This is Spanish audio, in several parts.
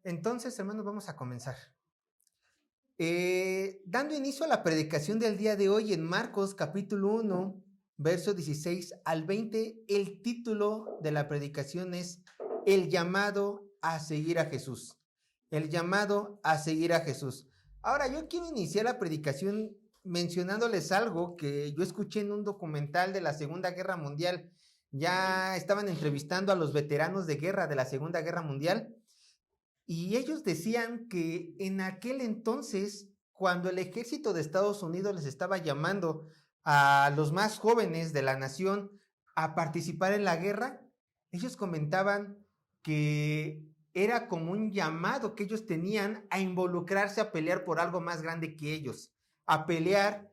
Entonces, hermanos, vamos a comenzar. Dando inicio a la predicación del día de hoy en Marcos capítulo 1, versos 16 al 20, el título de la predicación es El llamado a seguir a Jesús. El llamado a seguir a Jesús. Ahora, yo quiero iniciar la predicación mencionándoles algo que yo escuché en un documental de la Segunda Guerra Mundial. Ya estaban entrevistando a los veteranos de guerra de la Segunda Guerra Mundial. Y ellos decían que en aquel entonces, cuando el ejército de Estados Unidos les estaba llamando a los más jóvenes de la nación a participar en la guerra, ellos comentaban que era como un llamado que ellos tenían a involucrarse a pelear por algo más grande que ellos, a pelear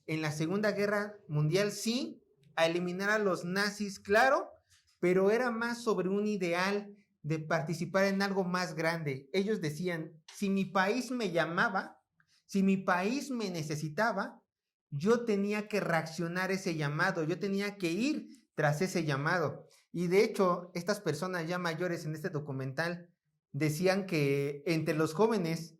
en la Segunda Guerra Mundial, sí, a eliminar a los nazis, claro, pero era más sobre un ideal de participar en algo más grande. Ellos decían, si mi país me llamaba, si mi país me necesitaba, yo tenía que reaccionar ese llamado, yo tenía que ir tras ese llamado. Y de hecho, estas personas ya mayores en este documental decían que entre los jóvenes,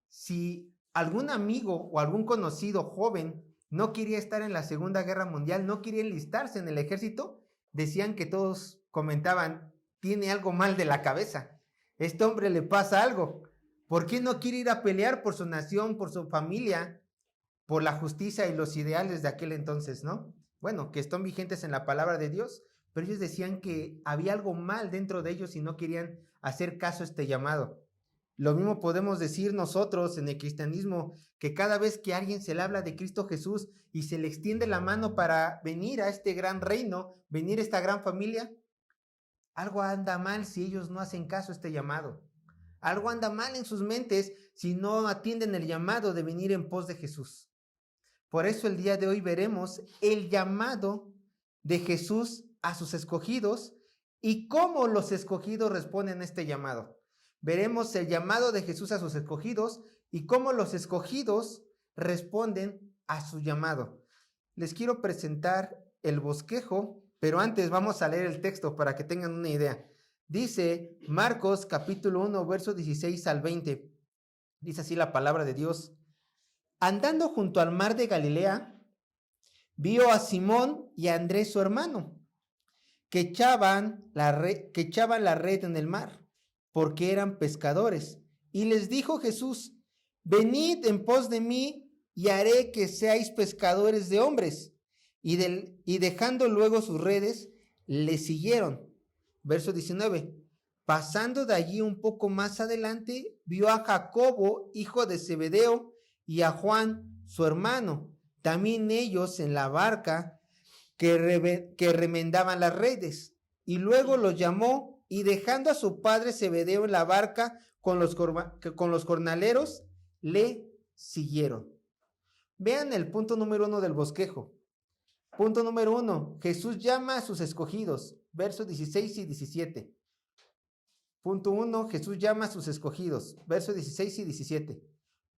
si algún amigo o algún conocido joven no quería estar en la Segunda Guerra Mundial, no quería enlistarse en el ejército, decían que todos comentaban, tiene algo mal de la cabeza. Este hombre le pasa algo. ¿Por qué no quiere ir a pelear por su nación, por su familia, por la justicia y los ideales de aquel entonces, ¿no? Bueno, que están vigentes en la palabra de Dios, pero ellos decían que había algo mal dentro de ellos y no querían hacer caso a este llamado. Lo mismo podemos decir nosotros en el cristianismo, que cada vez que a alguien se le habla de Cristo Jesús y se le extiende la mano para venir a este gran reino, venir a esta gran familia, algo anda mal si ellos no hacen caso a este llamado. Algo anda mal en sus mentes si no atienden el llamado de venir en pos de Jesús. Por eso el día de hoy veremos el llamado de Jesús a sus escogidos y cómo los escogidos responden a este llamado. Veremos el llamado de Jesús a sus escogidos y cómo los escogidos responden a su llamado. Les quiero presentar el bosquejo, pero antes vamos a leer el texto para que tengan una idea. Dice Marcos capítulo 1, versos 16 al 20. Dice así la palabra de Dios. Andando junto al mar de Galilea, vio a Simón y a Andrés su hermano, que echaban la red en el mar, porque eran pescadores. Y les dijo Jesús, venid en pos de mí, y haré que seáis pescadores de hombres. Y dejando luego sus redes, le siguieron. Verso 19. Pasando de allí un poco más adelante, vio a Jacobo, hijo de Zebedeo, y a Juan, su hermano, también ellos en la barca que remendaban las redes. Y luego los llamó, y dejando a su padre Zebedeo en la barca con los jornaleros, le siguieron. Vean el punto número 1 del bosquejo. Punto número 1, Jesús llama a sus escogidos, versos 16 y 17. Punto 1, Jesús llama a sus escogidos, versos 16 y 17.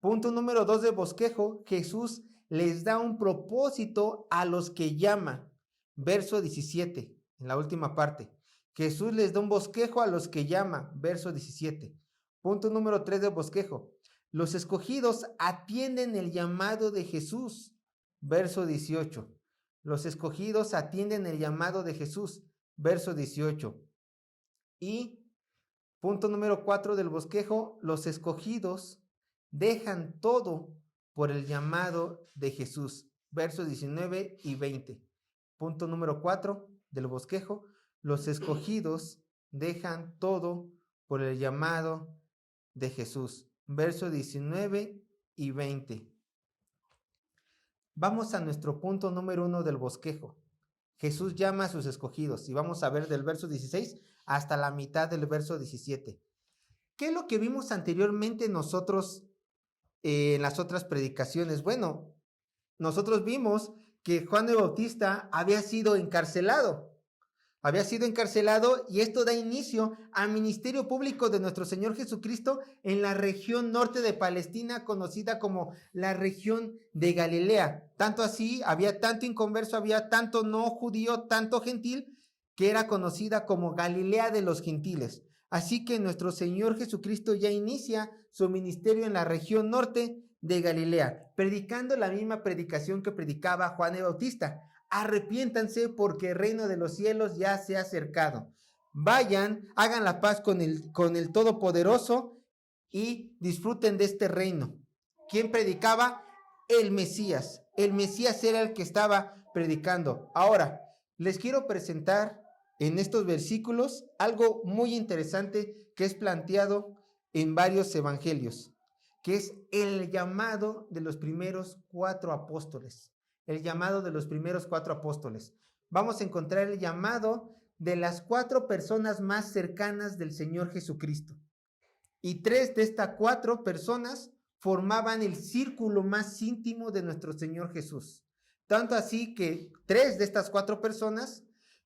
Punto número 2 del bosquejo, Jesús les da un propósito a los que llama, verso 17, en la última parte. Jesús les da un bosquejo a los que llama, verso 17. Punto número 3 del bosquejo, los escogidos atienden el llamado de Jesús, verso 18. Los escogidos atienden el llamado de Jesús, verso 18. Y punto número 4 del bosquejo, los escogidos dejan todo por el llamado de Jesús, versos 19 y 20. Punto número 4 del bosquejo, los escogidos dejan todo por el llamado de Jesús, versos 19 y 20. Vamos a nuestro punto número 1 del bosquejo. Jesús llama a sus escogidos y vamos a ver del verso 16 hasta la mitad del verso 17. ¿Qué es lo que vimos anteriormente nosotros en las otras predicaciones? Bueno, nosotros vimos que Juan el Bautista había sido encarcelado. había sido encarcelado y esto da inicio al ministerio público de nuestro Señor Jesucristo en la región norte de Palestina, conocida como la región de Galilea. Tanto así, había tanto inconverso, había tanto no judío, tanto gentil, que era conocida como Galilea de los gentiles. Así que nuestro Señor Jesucristo ya inicia su ministerio en la región norte de Galilea, predicando la misma predicación que predicaba Juan el Bautista. Arrepiéntanse porque el reino de los cielos ya se ha acercado. Vayan, hagan la paz con el Todopoderoso y disfruten de este reino. ¿Quién predicaba? El Mesías. El Mesías era el que estaba predicando. Ahora, les quiero presentar en estos versículos algo muy interesante que es planteado en varios evangelios, que es el llamado de los primeros 4 apóstoles. El llamado de los primeros 4 apóstoles. Vamos a encontrar el llamado de las 4 personas más cercanas del Señor Jesucristo. Y 3 de estas 4 personas formaban el círculo más íntimo de nuestro Señor Jesús. Tanto así que 3 de estas 4 personas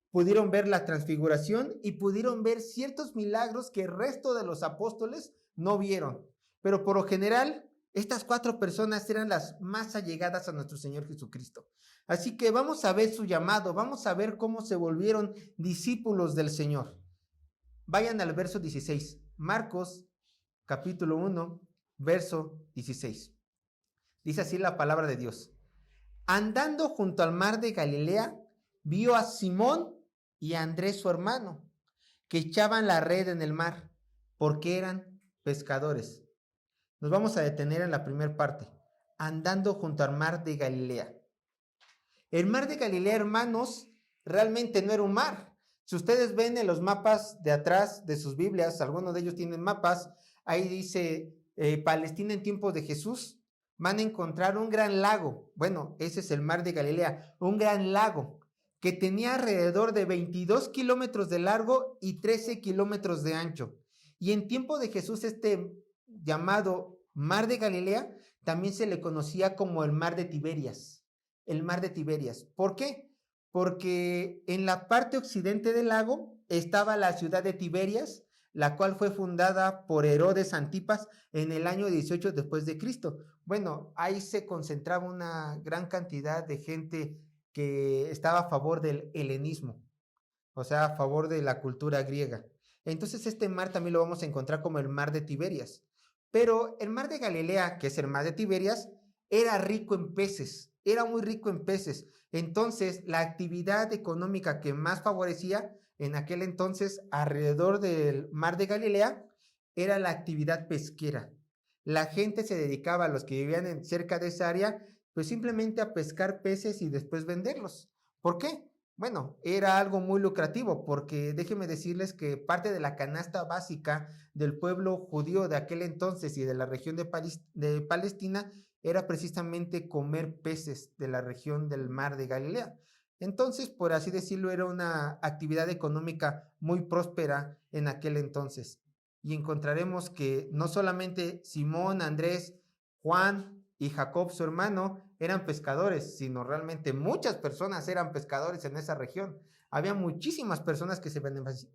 pudieron ver la transfiguración y pudieron ver ciertos milagros que el resto de los apóstoles no vieron. Pero por lo general, estas 4 personas eran las más allegadas a nuestro Señor Jesucristo. Así que vamos a ver su llamado, vamos a ver cómo se volvieron discípulos del Señor. Vayan al verso 16, Marcos capítulo 1, verso 16. Dice así la palabra de Dios. Andando junto al mar de Galilea, vio a Simón y a Andrés su hermano, que echaban la red en el mar, porque eran pescadores. Nos vamos a detener en la primera parte, andando junto al mar de Galilea. El mar de Galilea, hermanos, realmente no era un mar. Si ustedes ven en los mapas de atrás de sus Biblias, algunos de ellos tienen mapas, ahí dice Palestina en tiempos de Jesús, van a encontrar un gran lago. Bueno, ese es el mar de Galilea, un gran lago que tenía alrededor de 22 kilómetros de largo y 13 kilómetros de ancho. Y en tiempo de Jesús este llamado Mar de Galilea, también se le conocía como el Mar de Tiberias. El Mar de Tiberias. ¿Por qué? Porque en la parte occidente del lago estaba la ciudad de Tiberias, la cual fue fundada por Herodes Antipas en el año 18 después de Cristo. Bueno, ahí se concentraba una gran cantidad de gente que estaba a favor del helenismo, o sea, a favor de la cultura griega. Entonces este mar también lo vamos a encontrar como el Mar de Tiberias. Pero el Mar de Galilea, que es el Mar de Tiberias, era rico en peces, era muy rico en peces. Entonces, la actividad económica que más favorecía en aquel entonces alrededor del Mar de Galilea era la actividad pesquera. La gente se dedicaba, a los que vivían cerca de esa área, pues simplemente a pescar peces y después venderlos. ¿Por qué? Bueno, era algo muy lucrativo porque déjenme decirles que parte de la canasta básica del pueblo judío de aquel entonces y de la región de Palestina era precisamente comer peces de la región del Mar de Galilea. Entonces, por así decirlo, era una actividad económica muy próspera en aquel entonces. Y encontraremos que no solamente Simón, Andrés, Juan y Jacob, su hermano, eran pescadores, sino realmente muchas personas eran pescadores en esa región. Había muchísimas personas que se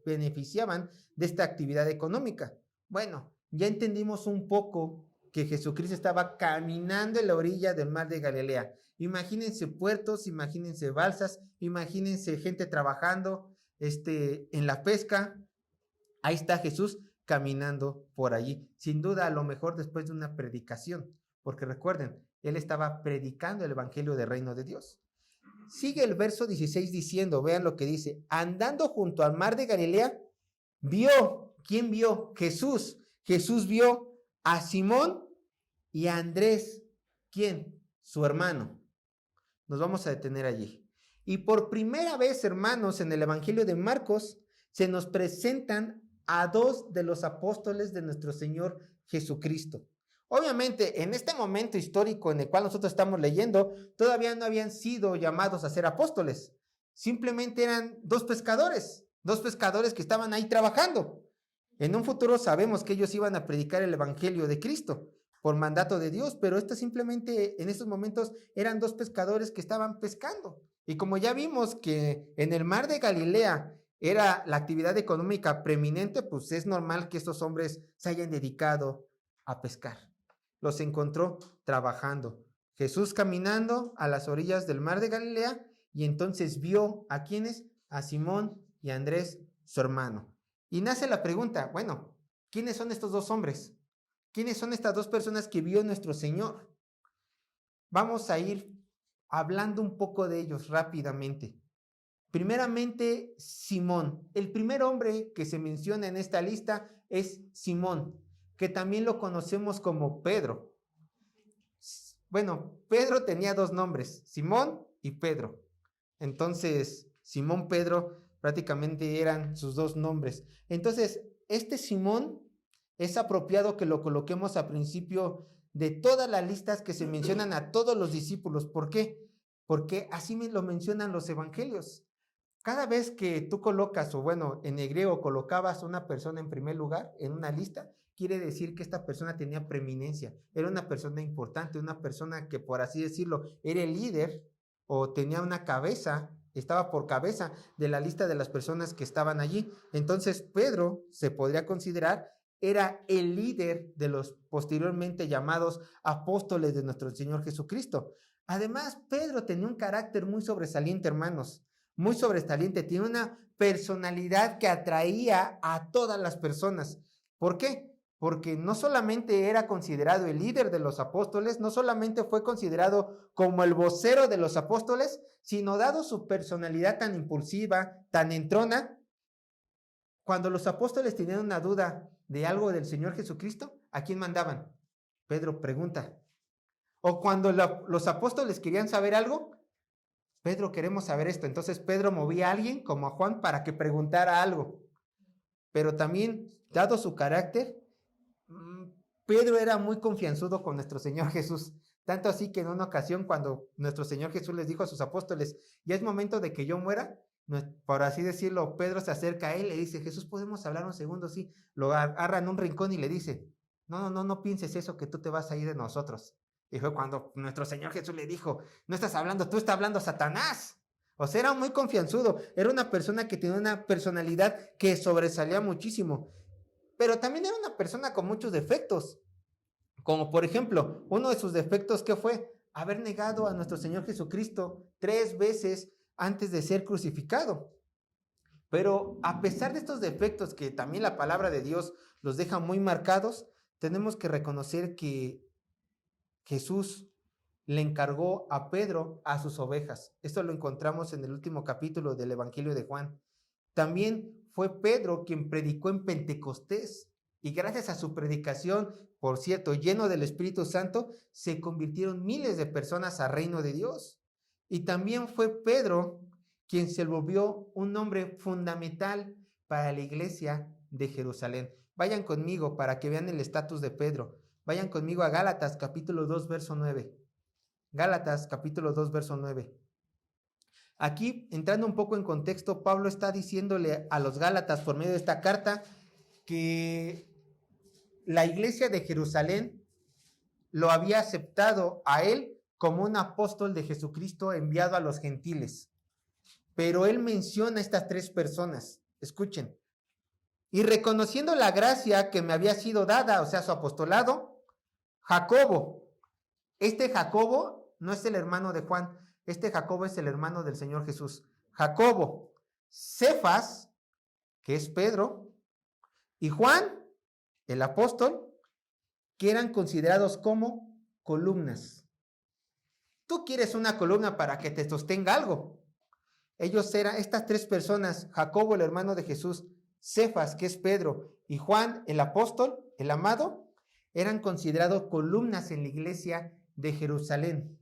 beneficiaban de esta actividad económica. Bueno, ya entendimos un poco que Jesucristo estaba caminando en la orilla del Mar de Galilea. Imagínense puertos, imagínense balsas, imagínense gente trabajando en la pesca. Ahí está Jesús caminando por allí. Sin duda, a lo mejor después de una predicación, porque recuerden, él estaba predicando el evangelio del reino de Dios. Sigue el verso 16 diciendo, vean lo que dice, andando junto al mar de Galilea, vio, ¿quién vio? Jesús. Jesús vio a Simón y a Andrés. ¿Quién? Su hermano. Nos vamos a detener allí. Y por primera vez, hermanos, en el evangelio de Marcos, se nos presentan a 2 de los apóstoles de nuestro Señor Jesucristo. Obviamente, en este momento histórico en el cual nosotros estamos leyendo, todavía no habían sido llamados a ser apóstoles. Simplemente eran 2 pescadores que estaban ahí trabajando. En un futuro sabemos que ellos iban a predicar el evangelio de Cristo por mandato de Dios, pero simplemente en estos momentos eran 2 pescadores que estaban pescando. Y como ya vimos que en el mar de Galilea era la actividad económica preeminente, pues es normal que estos hombres se hayan dedicado a pescar. Los encontró trabajando. Jesús caminando a las orillas del mar de Galilea y entonces vio a quienes, a Simón y a Andrés, su hermano. Y nace la pregunta, bueno, ¿quiénes son estos dos hombres? ¿Quiénes son estas dos personas que vio nuestro Señor? Vamos a ir hablando un poco de ellos rápidamente. Primeramente, Simón. El primer hombre que se menciona en esta lista es Simón, que también lo conocemos como Pedro. Bueno, Pedro tenía dos nombres, Simón y Pedro. Entonces, Simón, Pedro, prácticamente eran sus dos nombres. Entonces, este Simón es apropiado que lo coloquemos a principio de todas las listas que se mencionan a todos los discípulos. ¿Por qué? Porque así me lo mencionan los evangelios. Cada vez que tú colocas, o bueno, en el griego colocabas a una persona en primer lugar en una lista, quiere decir que esta persona tenía preeminencia, era una persona importante, una persona que, por así decirlo, era el líder o tenía una cabeza, estaba por cabeza de la lista de las personas que estaban allí. Entonces, Pedro se podría considerar era el líder de los posteriormente llamados apóstoles de nuestro Señor Jesucristo. Además, Pedro tenía un carácter muy sobresaliente, hermanos, muy sobresaliente, tiene una personalidad que atraía a todas las personas. ¿Por qué? Porque no solamente era considerado el líder de los apóstoles, no solamente fue considerado como el vocero de los apóstoles, sino dado su personalidad tan impulsiva, tan entrona, cuando los apóstoles tenían una duda de algo del Señor Jesucristo, ¿a quién mandaban? Pedro pregunta. O cuando los apóstoles querían saber algo, Pedro, queremos saber esto. Entonces Pedro movía a alguien como a Juan para que preguntara algo. Pero también, dado su carácter, Pedro era muy confianzudo con nuestro Señor Jesús. Tanto así que en una ocasión cuando nuestro Señor Jesús les dijo a sus apóstoles, ya es momento de que yo muera, por así decirlo, Pedro se acerca a él y le dice, Jesús, ¿podemos hablar un segundo? Sí, lo agarra en un rincón y le dice, no pienses eso, que tú te vas a ir de nosotros. Y fue cuando nuestro Señor Jesús le dijo, no estás hablando, tú estás hablando Satanás. O sea, era muy confianzudo, era una persona que tenía una personalidad que sobresalía muchísimo, pero también era una persona con muchos defectos, como por ejemplo, uno de sus defectos, ¿qué fue? Haber negado a nuestro Señor Jesucristo 3 veces antes de ser crucificado. Pero a pesar de estos defectos que también la palabra de Dios los deja muy marcados, tenemos que reconocer que Jesús le encargó a Pedro a sus ovejas. Esto lo encontramos en el último capítulo del Evangelio de Juan. También fue Pedro quien predicó en Pentecostés y gracias a su predicación, por cierto, lleno del Espíritu Santo, se convirtieron miles de personas al reino de Dios. Y también fue Pedro quien se volvió un hombre fundamental para la iglesia de Jerusalén. Vayan conmigo para que vean el estatus de Pedro. Vayan conmigo a Gálatas capítulo 2, verso 9. Gálatas capítulo 2, verso 9. Aquí, entrando un poco en contexto, Pablo está diciéndole a los Gálatas por medio de esta carta que la iglesia de Jerusalén lo había aceptado a él como un apóstol de Jesucristo enviado a los gentiles. Pero él menciona a estas 3 personas. Escuchen. Y reconociendo la gracia que me había sido dada, o sea, su apostolado, Jacobo. Este Jacobo no es el hermano de Juan, este Jacobo es el hermano del Señor Jesús. Jacobo, Cefas, que es Pedro, y Juan, el apóstol, que eran considerados como columnas. Tú quieres una columna para que te sostenga algo. Ellos eran estas 3 personas, Jacobo, el hermano de Jesús, Cefas, que es Pedro, y Juan, el apóstol, el amado, eran considerados columnas en la iglesia de Jerusalén.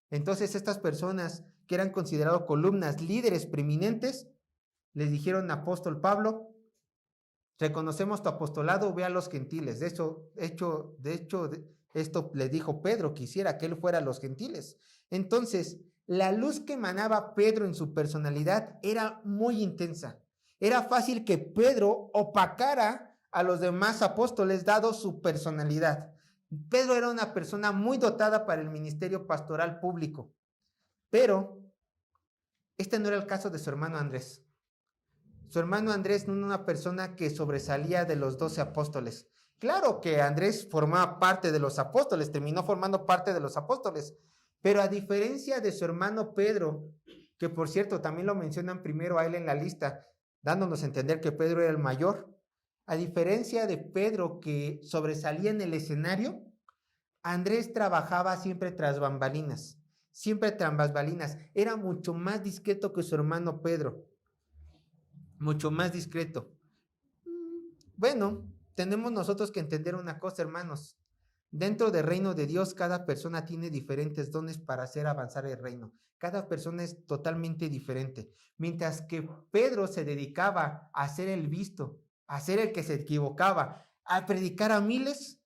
Entonces estas personas que eran considerados columnas, líderes preeminentes, les dijeron apóstol Pablo, reconocemos tu apostolado, ve a los gentiles. De hecho, esto le dijo Pedro, quisiera que él fuera a los gentiles. Entonces, la luz que emanaba Pedro en su personalidad era muy intensa. Era fácil que Pedro opacara a los demás apóstoles dado su personalidad. Pedro era una persona muy dotada para el ministerio pastoral público, pero este no era el caso de su hermano Andrés. Su hermano Andrés no era una persona que sobresalía de los 12 apóstoles. Claro que Andrés formaba parte de los apóstoles, terminó formando parte de los apóstoles, pero a diferencia de su hermano Pedro, que por cierto también lo mencionan primero a él en la lista, dándonos a entender que Pedro era el mayor, a diferencia de Pedro que sobresalía en el escenario, Andrés trabajaba siempre tras bambalinas, era mucho más discreto que su hermano Pedro, mucho más discreto. Bueno, tenemos nosotros que entender una cosa, hermanos. Dentro del reino de Dios, cada persona tiene diferentes dones para hacer avanzar el reino. Cada persona es totalmente diferente. Mientras que Pedro se dedicaba a ser el visto, a ser el que se equivocaba, a predicar a miles,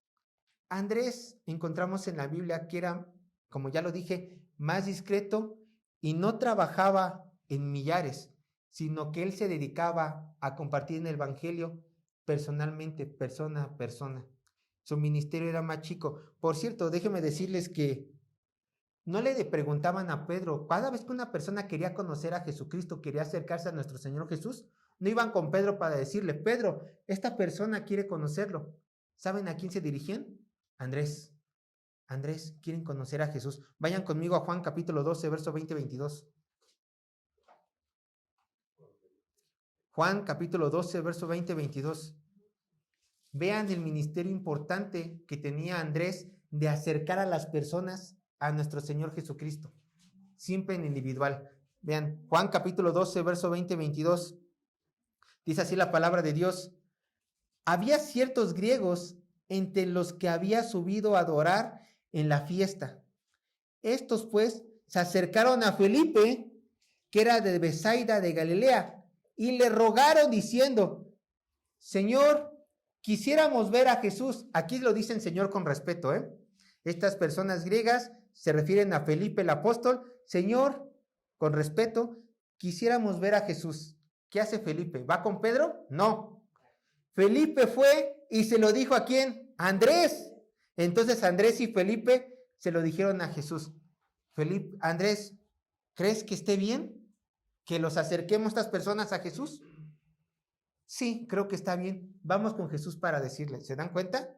Andrés encontramos en la Biblia que era, como ya lo dije, más discreto y no trabajaba en millares, sino que él se dedicaba a compartir en el evangelio personalmente, persona a persona. Su ministerio era más chico. Por cierto, déjenme decirles que no le preguntaban a Pedro, cada vez que una persona quería conocer a Jesucristo, quería acercarse a nuestro Señor Jesús, no iban con Pedro para decirle, Pedro, esta persona quiere conocerlo. ¿Saben a quién se dirigían? Andrés. Andrés, quieren conocer a Jesús. Vayan conmigo a Juan capítulo 12, verso 20-22. Juan capítulo 12, verso 20-22. Vean el ministerio importante que tenía Andrés de acercar a las personas a nuestro Señor Jesucristo, siempre en individual. Vean, Juan capítulo 12, verso 20-22. Dice así la palabra de Dios. Había ciertos griegos entre los que había subido a adorar en la fiesta. Estos pues se acercaron a Felipe, que era de Betsaida de Galilea, y le rogaron diciendo, Señor, quisiéramos ver a Jesús. Aquí lo dicen Señor con respeto, Estas personas griegas se refieren a Felipe el apóstol. Señor, con respeto, quisiéramos ver a Jesús. ¿Qué hace Felipe? ¿Va con Pedro? No. Felipe fue y se lo dijo ¿a quién? A Andrés. Entonces Andrés y Felipe se lo dijeron a Jesús. Felipe, Andrés, ¿crees que esté bien que los acerquemos estas personas a Jesús? Sí, creo que está bien. Vamos con Jesús para decirle. ¿Se dan cuenta?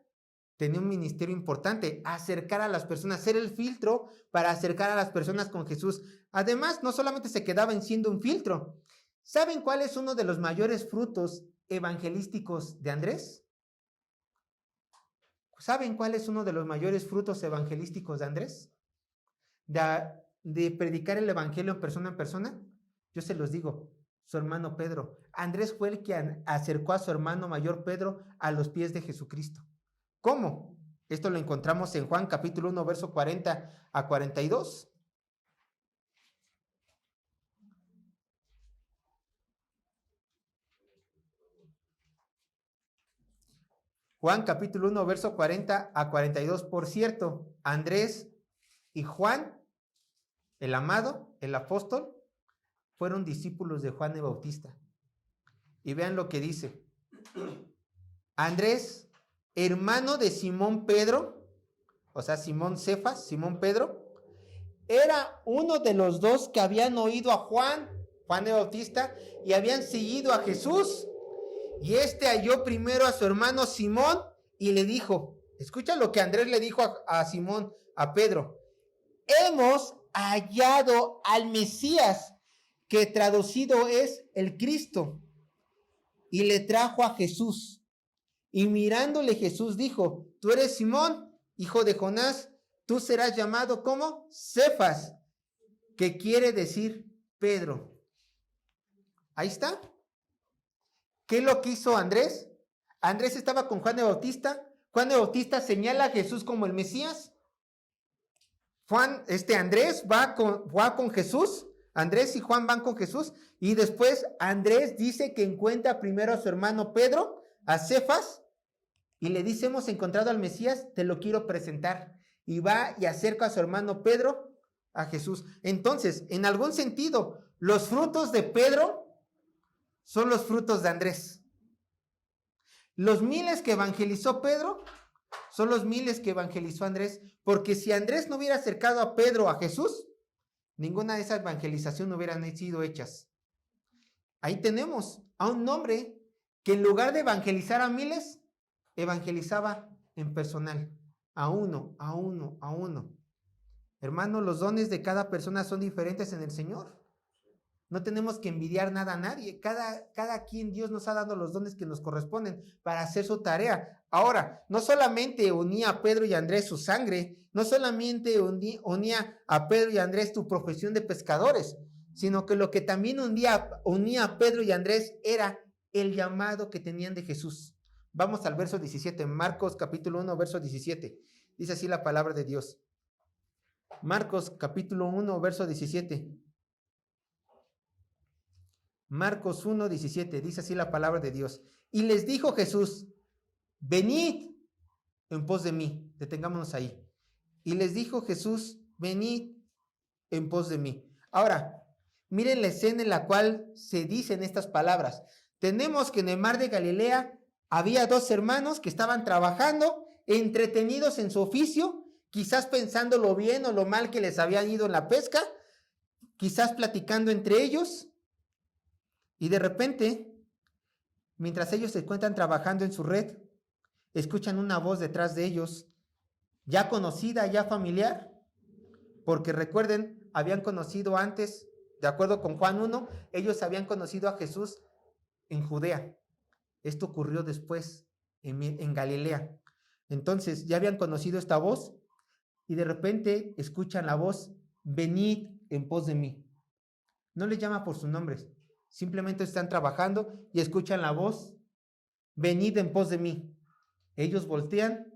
Tenía un ministerio importante, acercar a las personas, ser el filtro para acercar a las personas con Jesús. Además, no solamente se quedaba en siendo un filtro. ¿Saben cuál es uno de los mayores frutos evangelísticos de Andrés? ¿Saben cuál es uno de los mayores frutos evangelísticos de Andrés? De predicar el evangelio en persona. Yo se los digo, su hermano Pedro. Andrés fue el que acercó a su hermano mayor Pedro a los pies de Jesucristo. ¿Cómo? Esto lo encontramos en Juan capítulo 1, verso 40-42. Juan capítulo 1, verso 40-42. Por cierto, Andrés y Juan, el amado, el apóstol, fueron discípulos de Juan el Bautista. Y vean lo que dice. Andrés, hermano de Simón Pedro, o sea, Simón Cefas, Simón Pedro, era uno de los dos que habían oído a Juan el Bautista, y habían seguido a Jesús. Y halló primero a su hermano Simón y le dijo, escucha lo que Andrés le dijo a Simón, a Pedro, hemos hallado al Mesías, que traducido es el Cristo. Y le trajo a Jesús. Y mirándole Jesús dijo, tú eres Simón, hijo de Jonás, tú serás llamado ¿cómo? Cefas, que quiere decir Pedro. Ahí está. ¿Qué es lo que hizo Andrés? Andrés estaba con Juan el Bautista. Juan el Bautista señala a Jesús como el Mesías. Andrés va con Jesús. Andrés y Juan van con Jesús. Y después Andrés dice que encuentra primero a su hermano Pedro, a Cefas, y le dice, hemos encontrado al Mesías, te lo quiero presentar. Y va y acerca a su hermano Pedro a Jesús. Entonces, en algún sentido, los frutos de Pedro son los frutos de Andrés. Los miles que evangelizó Pedro son los miles que evangelizó Andrés, porque si Andrés no hubiera acercado a Pedro a Jesús, ninguna de esas evangelizaciones hubieran sido hechas. Ahí tenemos a un hombre que en lugar de evangelizar a miles, evangelizaba en personal, a uno, a uno, a uno. Hermano, los dones de cada persona son diferentes en el Señor. No tenemos que envidiar nada a nadie. Cada quien Dios nos ha dado los dones que nos corresponden para hacer su tarea. Ahora, no solamente unía a Pedro y a Andrés su sangre, no solamente unía a Pedro y a Andrés tu profesión de pescadores, sino que lo que también unía a Pedro y a Andrés era el llamado que tenían de Jesús. Vamos al verso 17, Marcos capítulo 1, verso 17. Dice así la palabra de Dios. Marcos capítulo 1, verso 17. Marcos 1, 17, dice así la palabra de Dios. Y les dijo Jesús, venid en pos de mí. Detengámonos ahí. Y les dijo Jesús, venid en pos de mí. Ahora, miren la escena en la cual se dicen estas palabras. Tenemos que en el mar de Galilea había dos hermanos que estaban trabajando, entretenidos en su oficio, quizás pensando lo bien o lo mal que les habían ido en la pesca, quizás platicando entre ellos. Y de repente, mientras ellos se encuentran trabajando en su red, escuchan una voz detrás de ellos, ya conocida, ya familiar, porque recuerden, habían conocido antes, de acuerdo con Juan 1, ellos habían conocido a Jesús en Judea. Esto ocurrió después en Galilea. Entonces, ya habían conocido esta voz y de repente escuchan la voz, venid en pos de mí. No les llama por sus nombres. Simplemente están trabajando y escuchan la voz, venid en pos de mí. Ellos voltean,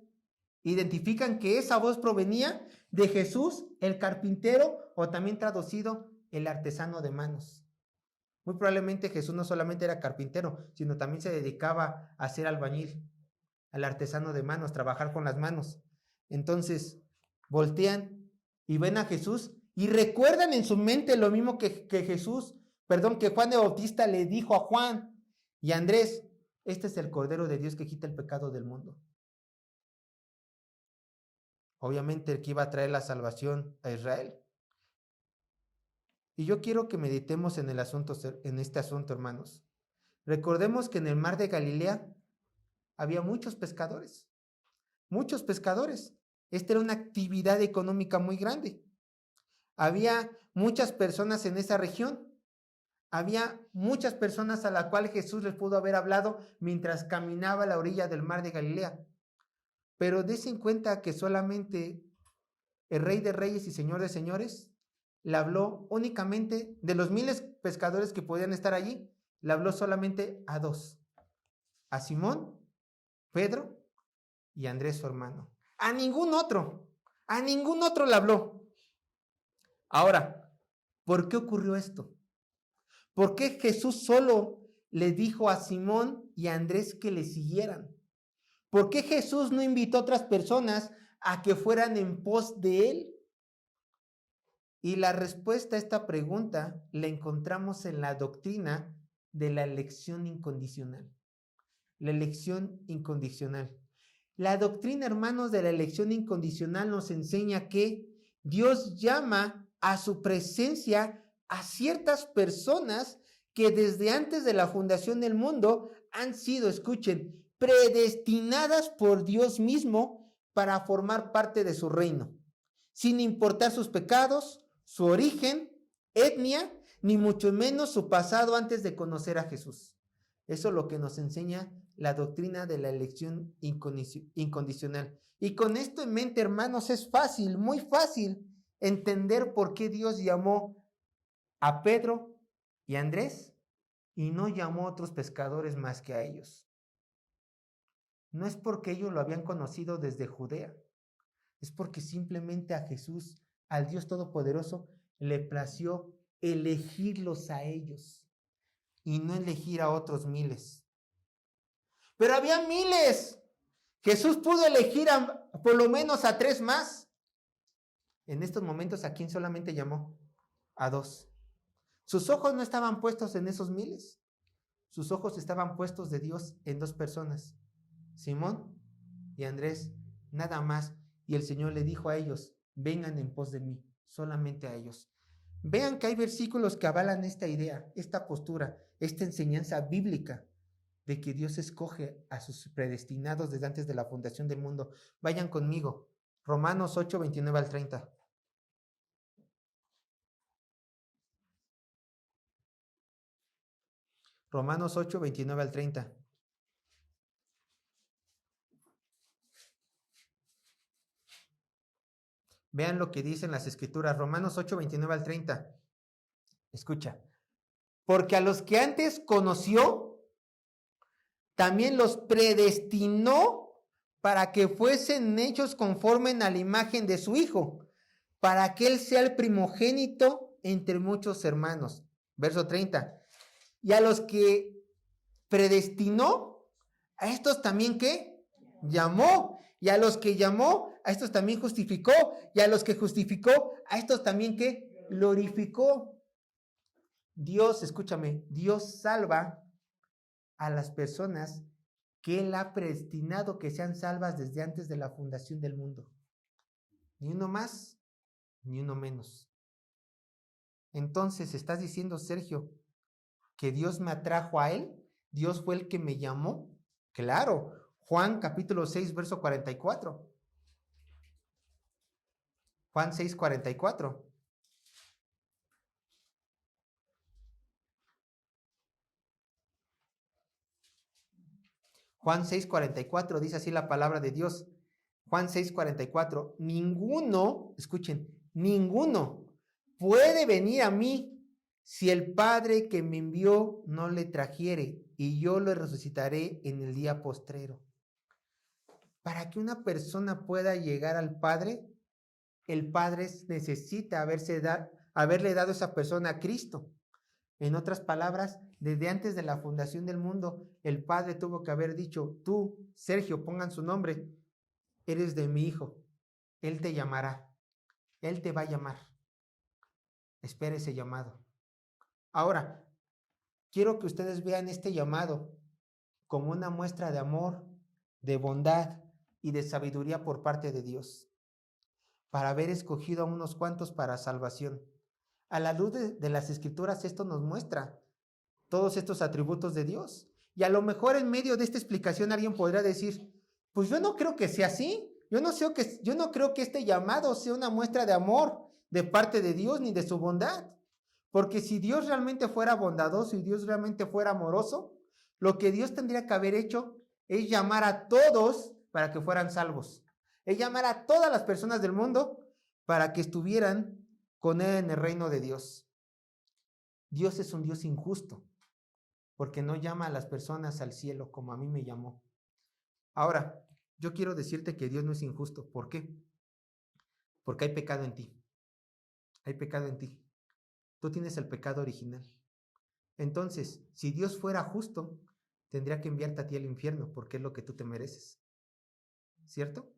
identifican que esa voz provenía de Jesús, el carpintero, o también traducido, el artesano de manos. Muy probablemente Jesús no solamente era carpintero, sino también se dedicaba a ser albañil, al artesano de manos, trabajar con las manos. Entonces, voltean y ven a Jesús y recuerdan en su mente lo mismo que Juan de Bautista le dijo a Juan y a Andrés, este es el Cordero de Dios que quita el pecado del mundo. Obviamente el que iba a traer la salvación a Israel. Y yo quiero que meditemos en este asunto, hermanos. Recordemos que en el mar de Galilea había muchos pescadores. Muchos pescadores. Esta era una actividad económica muy grande. Había muchas personas en esa región. Había muchas personas a las cuales Jesús les pudo haber hablado mientras caminaba a la orilla del mar de Galilea. Pero dense en cuenta que solamente el Rey de Reyes y Señor de Señores le habló únicamente de los miles pescadores que podían estar allí, le habló solamente a dos, a Simón, Pedro y Andrés su hermano. A ningún otro le habló. Ahora, ¿por qué ocurrió esto? ¿Por qué Jesús solo le dijo a Simón y a Andrés que le siguieran? ¿Por qué Jesús no invitó a otras personas a que fueran en pos de él? Y la respuesta a esta pregunta la encontramos en la doctrina de la elección incondicional. La elección incondicional. La doctrina, hermanos, de la elección incondicional nos enseña que Dios llama a su presencia a ciertas personas que desde antes de la fundación del mundo han sido, escuchen, predestinadas por Dios mismo para formar parte de su reino, sin importar sus pecados, su origen, etnia, ni mucho menos su pasado antes de conocer a Jesús. Eso es lo que nos enseña la doctrina de la elección incondicional. Y con esto en mente, hermanos, es fácil, muy fácil entender por qué Dios llamó a Pedro y a Andrés y no llamó a otros pescadores más que a ellos. No es porque ellos lo habían conocido desde Judea, es porque simplemente a Jesús, al Dios Todopoderoso, le plació elegirlos a ellos y no elegir a otros miles. Pero había miles. Jesús pudo elegir por lo menos a 3 más. En estos momentos, ¿a quién solamente llamó? A 2. Sus ojos no estaban puestos en esos miles. Sus ojos estaban puestos de Dios en 2 personas, Simón y Andrés, nada más. Y el Señor le dijo a ellos, vengan en pos de mí, solamente a ellos. Vean que hay versículos que avalan esta idea, esta postura, esta enseñanza bíblica de que Dios escoge a sus predestinados desde antes de la fundación del mundo. Vayan conmigo. Romanos 8, 29 al 30. Romanos 8, 29 al 30. Vean lo que dicen las escrituras. Romanos 8, 29 al 30. Escucha. Porque a los que antes conoció, también los predestinó para que fuesen hechos conforme a la imagen de su Hijo, para que Él sea el primogénito entre muchos hermanos. Verso 30. Y a los que predestinó, a estos también, ¿qué? Llamó. Y a los que llamó, a estos también justificó. Y a los que justificó, a estos también, ¿qué? Glorificó. Dios, escúchame, Dios salva a las personas que Él ha predestinado que sean salvas desde antes de la fundación del mundo. Ni uno más, ni uno menos. Entonces, ¿estás diciendo, Sergio, que Dios me atrajo a Él? ¿Dios fue el que me llamó? Claro. Juan capítulo 6, verso 44. Juan 6, 44. Juan 6, 44 dice así la palabra de Dios. Juan 6, 44. Ninguno, escuchen, ninguno puede venir a mí si el Padre que me envió no le trajere, y yo lo resucitaré en el día postrero. Para que una persona pueda llegar al Padre, el Padre necesita haberle dado a esa persona a Cristo. En otras palabras, desde antes de la fundación del mundo, el Padre tuvo que haber dicho: tú, Sergio, pongan su nombre, eres de mi Hijo, Él te llamará, Él te va a llamar. Espera ese llamado. Ahora, quiero que ustedes vean este llamado como una muestra de amor, de bondad y de sabiduría por parte de Dios, para haber escogido a unos cuantos para salvación. A la luz de las Escrituras, esto nos muestra todos estos atributos de Dios. Y a lo mejor en medio de esta explicación alguien podrá decir: pues yo no creo que sea así. Yo no creo que este llamado sea una muestra de amor de parte de Dios ni de su bondad. Porque si Dios realmente fuera bondadoso y Dios realmente fuera amoroso, lo que Dios tendría que haber hecho es llamar a todos para que fueran salvos. Es llamar a todas las personas del mundo para que estuvieran con Él en el reino de Dios. Dios es un Dios injusto, porque no llama a las personas al cielo como a mí me llamó. Ahora, yo quiero decirte que Dios no es injusto. ¿Por qué? Porque hay pecado en ti. Hay pecado en ti. Tú tienes el pecado original. Entonces, si Dios fuera justo, tendría que enviarte a ti al infierno, porque es lo que tú te mereces. ¿Cierto?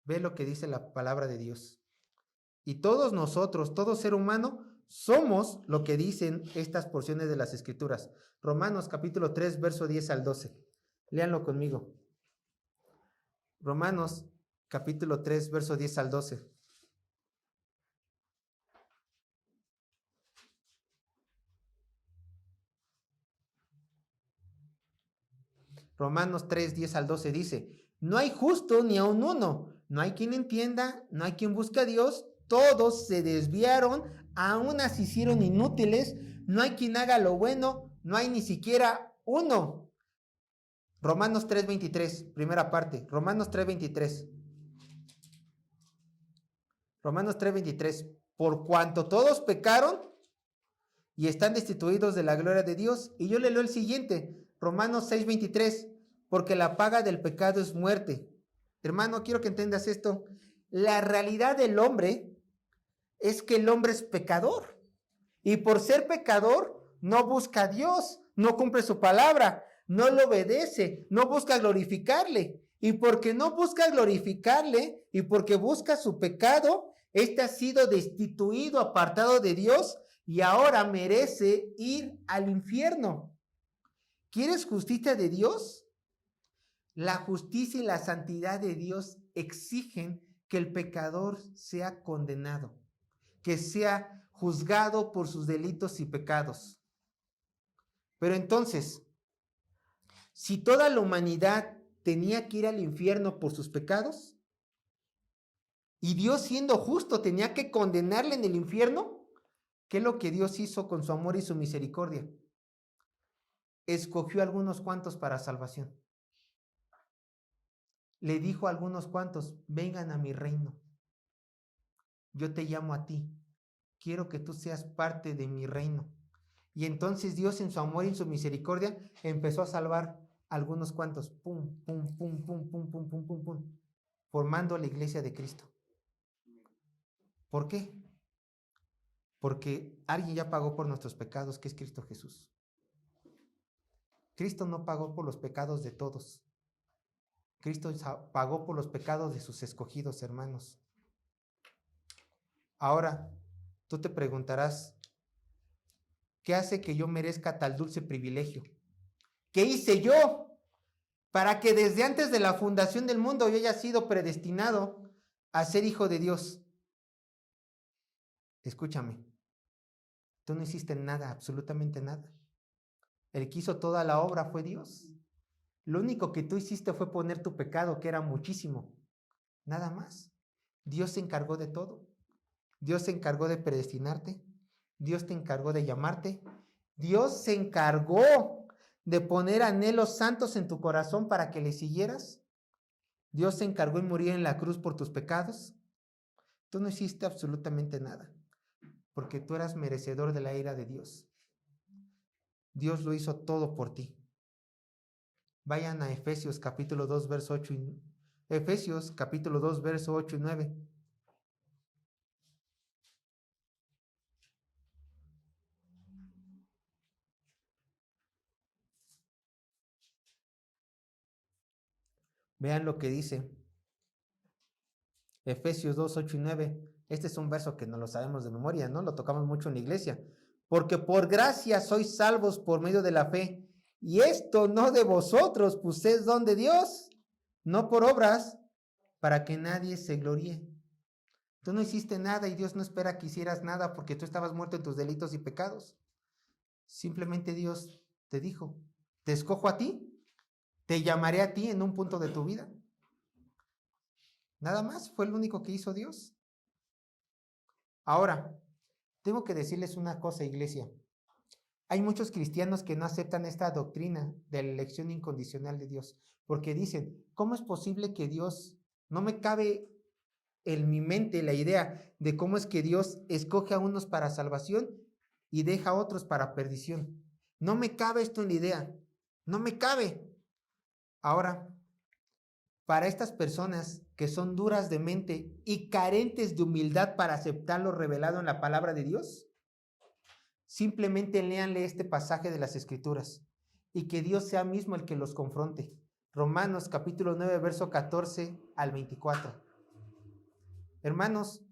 Ve lo que dice la palabra de Dios. Y todos nosotros, todo ser humano, somos lo que dicen estas porciones de las Escrituras. Romanos capítulo 3, verso 10 al 12. Léanlo conmigo. Romanos capítulo 3, verso 10 al 12. Romanos 3, 10 al 12 dice: no hay justo ni aun uno, no hay quien entienda, no hay quien busque a Dios, todos se desviaron, a unas se hicieron inútiles, no hay quien haga lo bueno, no hay ni siquiera uno. Romanos 3, 23, primera parte, Romanos 3, 23. Romanos 3, 23. Por cuanto todos pecaron y están destituidos de la gloria de Dios. Y yo le leo el siguiente, Romanos 6, 23. Porque la paga del pecado es muerte. Hermano, quiero que entiendas esto. La realidad del hombre es que el hombre es pecador. Y por ser pecador, no busca a Dios, no cumple su palabra, no le obedece, no busca glorificarle. Y porque no busca glorificarle y porque busca su pecado, este ha sido destituido, apartado de Dios y ahora merece ir al infierno. ¿Quieres justicia de Dios? La justicia y la santidad de Dios exigen que el pecador sea condenado, que sea juzgado por sus delitos y pecados. Pero entonces, si toda la humanidad tenía que ir al infierno por sus pecados, y Dios siendo justo tenía que condenarle en el infierno, ¿qué es lo que Dios hizo con su amor y su misericordia? Escogió a algunos cuantos para salvación. Le dijo a algunos cuantos, vengan a mi reino. Yo te llamo a ti. Quiero que tú seas parte de mi reino. Y entonces Dios en su amor y en su misericordia empezó a salvar a algunos cuantos. Pum, pum, pum, pum, pum, pum, pum, pum, pum. Formando la iglesia de Cristo. ¿Por qué? Porque alguien ya pagó por nuestros pecados, que es Cristo Jesús. Cristo no pagó por los pecados de todos. Cristo pagó por los pecados de sus escogidos, hermanos. Ahora, tú te preguntarás, ¿qué hace que yo merezca tal dulce privilegio? ¿Qué hice yo para que desde antes de la fundación del mundo yo haya sido predestinado a ser hijo de Dios? Escúchame, tú no hiciste nada, absolutamente nada. El que hizo toda la obra fue Dios. Lo único que tú hiciste fue poner tu pecado, que era muchísimo. Nada más. Dios se encargó de todo. Dios se encargó de predestinarte. Dios te encargó de llamarte. Dios se encargó de poner anhelos santos en tu corazón para que le siguieras. Dios se encargó de morir en la cruz por tus pecados. Tú no hiciste absolutamente nada, porque tú eras merecedor de la ira de Dios. Dios lo hizo todo por ti. Vayan a Efesios capítulo 2, verso 8 y Efesios capítulo 2, verso 8 y 9. Vean lo que dice Efesios 2, 8 y 9. Este es un verso que no lo sabemos de memoria, ¿no? Lo tocamos mucho en la iglesia. Porque por gracia sois salvos por medio de la fe. Y esto no de vosotros, pues es don de Dios, no por obras, para que nadie se gloríe. Tú no hiciste nada y Dios no espera que hicieras nada porque tú estabas muerto en tus delitos y pecados. Simplemente Dios te dijo, te escojo a ti, te llamaré a ti en un punto de tu vida. Nada más, fue lo único que hizo Dios. Ahora, tengo que decirles una cosa, iglesia. Hay muchos cristianos que no aceptan esta doctrina de la elección incondicional de Dios, porque dicen, ¿cómo es posible que Dios, no me cabe en mi mente la idea de cómo es que Dios escoge a unos para salvación y deja a otros para perdición? No me cabe esto en la idea, no me cabe. Ahora, para estas personas que son duras de mente y carentes de humildad para aceptar lo revelado en la palabra de Dios, simplemente léanle este pasaje de las Escrituras y que Dios sea mismo el que los confronte. Romanos capítulo 9, verso 14 al 24. Hermanos,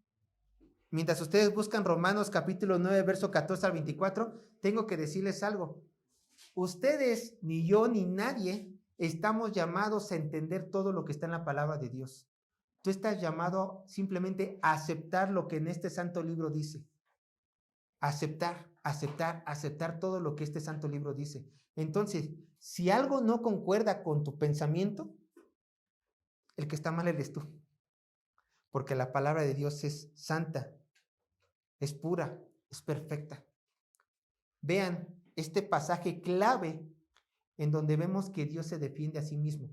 mientras ustedes buscan Romanos capítulo 9, verso 14 al 24, tengo que decirles algo. Ustedes, ni yo, ni nadie, estamos llamados a entender todo lo que está en la palabra de Dios. Tú estás llamado simplemente a aceptar lo que en este santo libro dice. Aceptar todo lo que este santo libro dice. Entonces, si algo no concuerda con tu pensamiento, el que está mal eres tú. Porque la palabra de Dios es santa, es pura, es perfecta. Vean este pasaje clave en donde vemos que Dios se defiende a sí mismo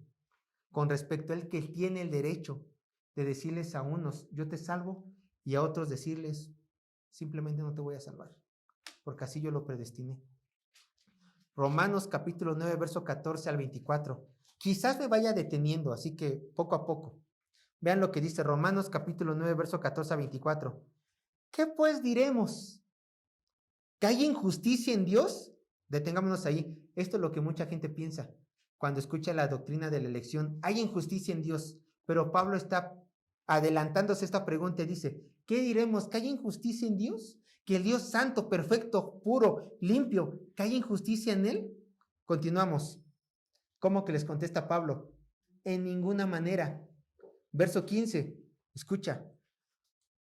con respecto a él, que tiene el derecho de decirles a unos, yo te salvo, y a otros decirles, simplemente no te voy a salvar, porque así yo lo predestiné. Romanos capítulo 9, verso 14 al 24. Quizás me vaya deteniendo, así que poco a poco. Vean lo que dice Romanos capítulo 9, verso 14 a 24. ¿Qué pues diremos? ¿Que hay injusticia en Dios? Detengámonos ahí. Esto es lo que mucha gente piensa cuando escucha la doctrina de la elección. Hay injusticia en Dios, pero Pablo está adelantándose esta pregunta y dice, ¿qué diremos? ¿Que hay injusticia en Dios? ¿Que el Dios santo, perfecto, puro, limpio, que hay injusticia en él? Continuamos. ¿Cómo que les contesta Pablo? En ninguna manera. Verso 15, escucha.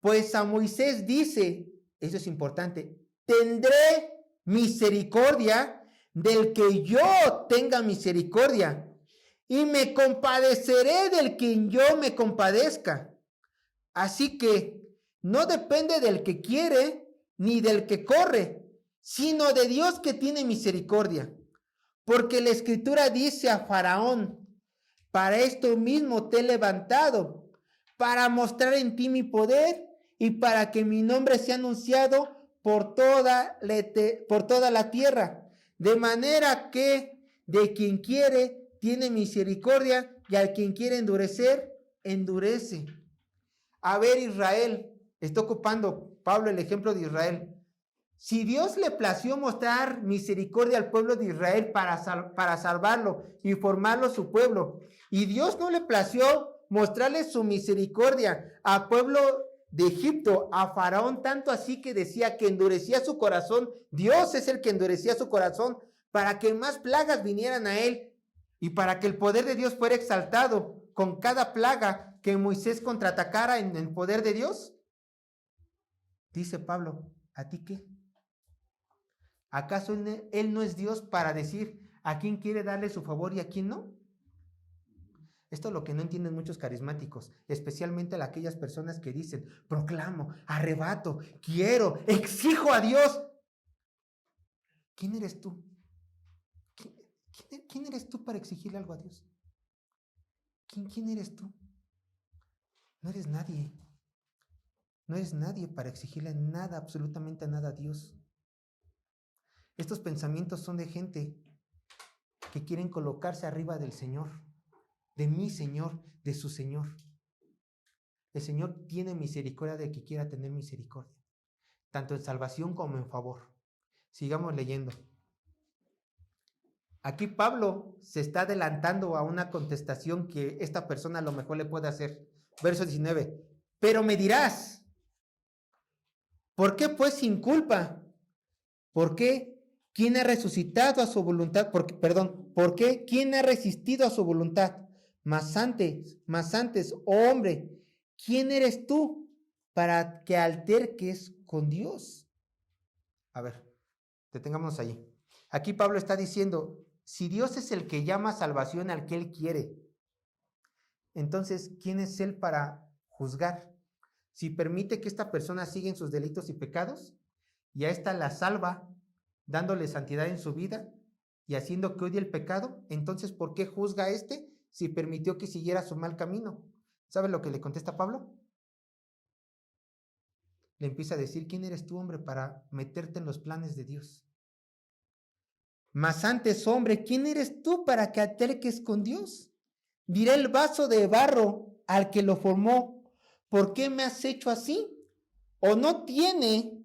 Pues a Moisés dice, eso es importante, tendré misericordia del que yo tenga misericordia, y me compadeceré del que yo me compadezca. Así que no depende del que quiere ni del que corre, sino de Dios que tiene misericordia. Porque la Escritura dice a Faraón: para esto mismo te he levantado, para mostrar en ti mi poder y para que mi nombre sea anunciado por toda la tierra. De manera que de quien quiere tiene misericordia, y al quien quiere endurecer, endurece. A ver, Israel, está ocupando Pablo el ejemplo de Israel. Si Dios le plació mostrar misericordia al pueblo de Israel para salvarlo y formarlo su pueblo, y Dios no le plació mostrarle su misericordia al pueblo de Egipto, a Faraón, tanto así que decía que endurecía su corazón, Dios es el que endurecía su corazón para que más plagas vinieran a él y para que el poder de Dios fuera exaltado con cada plaga que Moisés contraatacara en el poder de Dios. Dice Pablo, ¿a ti qué? ¿Acaso él no es Dios para decir a quién quiere darle su favor y a quién no? Esto es lo que no entienden muchos carismáticos, especialmente aquellas personas que dicen: proclamo, arrebato, quiero, exijo a Dios. ¿Quién eres tú? ¿Quién eres tú para exigirle algo a Dios? ¿Quién eres tú? No eres nadie. No eres nadie para exigirle nada, absolutamente nada a Dios. Estos pensamientos son de gente que quieren colocarse arriba del Señor, de mi Señor, de su Señor. El Señor tiene misericordia de que quiera tener misericordia, tanto en salvación como en favor. Sigamos leyendo. Aquí Pablo se está adelantando a una contestación que esta persona a lo mejor le puede hacer. Verso 19. Pero me dirás, ¿por qué pues sin culpa? ¿Por qué? ¿Quién ha resucitado a su voluntad? ¿Por qué? ¿Quién ha resistido a su voluntad? Más antes, oh hombre, ¿quién eres tú para que alterques con Dios? A ver, detengámonos allí. Aquí Pablo está diciendo, si Dios es el que llama salvación al que Él quiere, entonces, ¿quién es Él para juzgar? Si permite que esta persona siga en sus delitos y pecados, y a esta la salva, dándole santidad en su vida y haciendo que odie el pecado, entonces, ¿por qué juzga a este si permitió que siguiera su mal camino? ¿Sabe lo que le contesta Pablo? Le empieza a decir, ¿quién eres tú, hombre, para meterte en los planes de Dios? Mas antes, hombre, ¿quién eres tú para que alterques con Dios? Diré el vaso de barro al que lo formó, ¿por qué me has hecho así? ¿O no tiene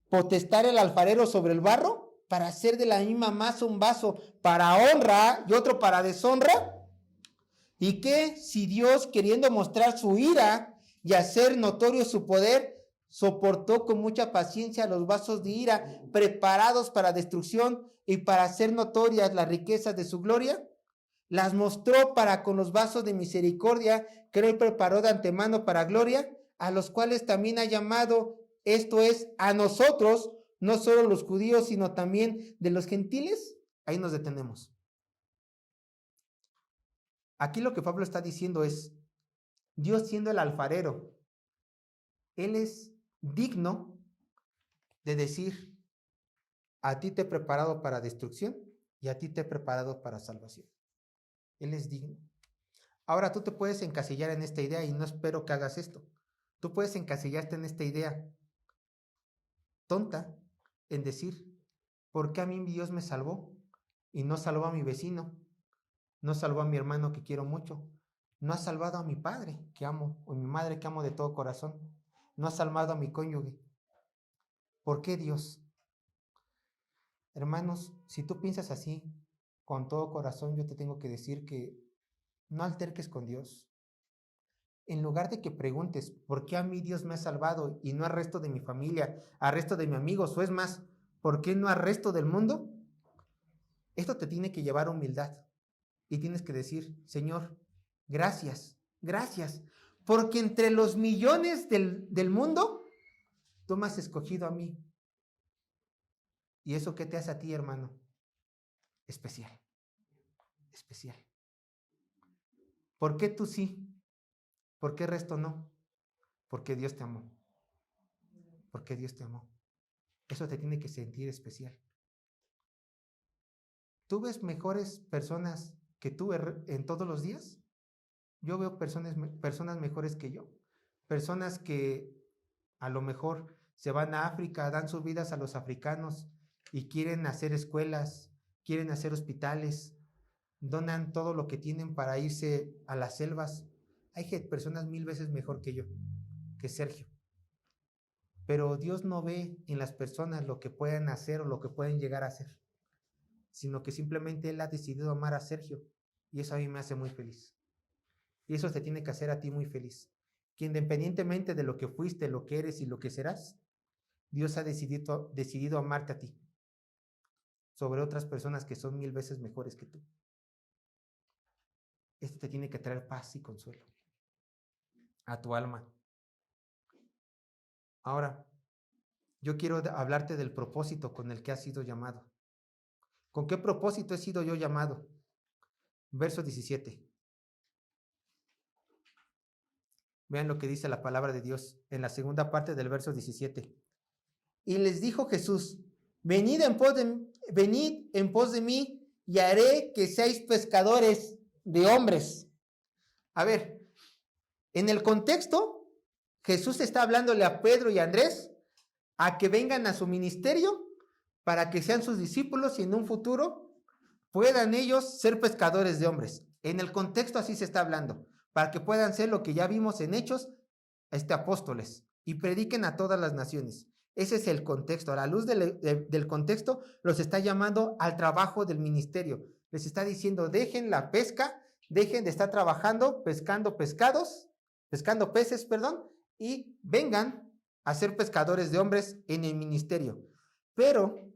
potestad el alfarero sobre el barro para hacer de la misma masa un vaso para honra y otro para deshonra? ¿Y qué si Dios, queriendo mostrar su ira y hacer notorio su poder, soportó con mucha paciencia los vasos de ira preparados para destrucción y para hacer notorias las riquezas de su gloria? Las mostró para con los vasos de misericordia que Él preparó de antemano para gloria, a los cuales también ha llamado, esto es, a nosotros, no solo los judíos, sino también de los gentiles. Ahí nos detenemos. Aquí lo que Pablo está diciendo es, Dios siendo el alfarero, Él es digno de decir, a ti te he preparado para destrucción y a ti te he preparado para salvación. Él es digno. Ahora tú te puedes encasillar en esta idea y no espero que hagas esto. Tú puedes encasillarte en esta idea tonta en decir, ¿por qué a mí Dios me salvó y no salvó a mi vecino? No salvó a mi hermano que quiero mucho. No ha salvado a mi padre que amo o mi madre que amo de todo corazón. No ha salvado a mi cónyuge. ¿Por qué Dios? Hermanos, si tú piensas así, con todo corazón, yo te tengo que decir que no alterques con Dios. En lugar de que preguntes, ¿por qué a mí Dios me ha salvado y no al resto de mi familia, al resto de mis amigos, o es más, ¿por qué no al resto del mundo? Esto te tiene que llevar a humildad y tienes que decir, Señor, gracias, porque entre los millones del mundo, Tú me has escogido a mí. ¿Y eso qué te hace a ti, hermano? Especial. Especial. ¿Por qué tú sí? ¿Por qué el resto no? Porque Dios te amó. Porque Dios te amó. Eso te tiene que sentir especial. ¿Tú ves mejores personas que tú en todos los días? Yo veo personas mejores que yo. Personas que a lo mejor se van a África, dan sus vidas a los africanos y quieren hacer escuelas, quieren hacer hospitales, donan todo lo que tienen para irse a las selvas. Hay personas 1000 veces mejor que yo, que Sergio. Pero Dios no ve en las personas lo que pueden hacer o lo que pueden llegar a hacer, sino que simplemente Él ha decidido amar a Sergio, y eso a mí me hace muy feliz. Y eso te tiene que hacer a ti muy feliz. Que independientemente de lo que fuiste, lo que eres y lo que serás, Dios ha decidido amarte a ti sobre otras personas que son 1000 veces mejores que tú. Esto te tiene que traer paz y consuelo a tu alma. Ahora, yo quiero hablarte del propósito con el que has sido llamado. ¿Con qué propósito he sido yo llamado? Verso 17. Vean lo que dice la palabra de Dios en la segunda parte del verso 17. Y les dijo Jesús: venid en pos de mí y haré que seáis pescadores de hombres. A ver, en el contexto, Jesús está hablándole a Pedro y a Andrés a que vengan a su ministerio para que sean sus discípulos y en un futuro puedan ellos ser pescadores de hombres. En el contexto así se está hablando, para que puedan ser lo que ya vimos en Hechos, apóstoles, y prediquen a todas las naciones. Ese es el contexto. A la luz del contexto, los está llamando al trabajo del ministerio. Les está diciendo: dejen la pesca, dejen de estar trabajando, pescando peces, y vengan a ser pescadores de hombres en el ministerio. Pero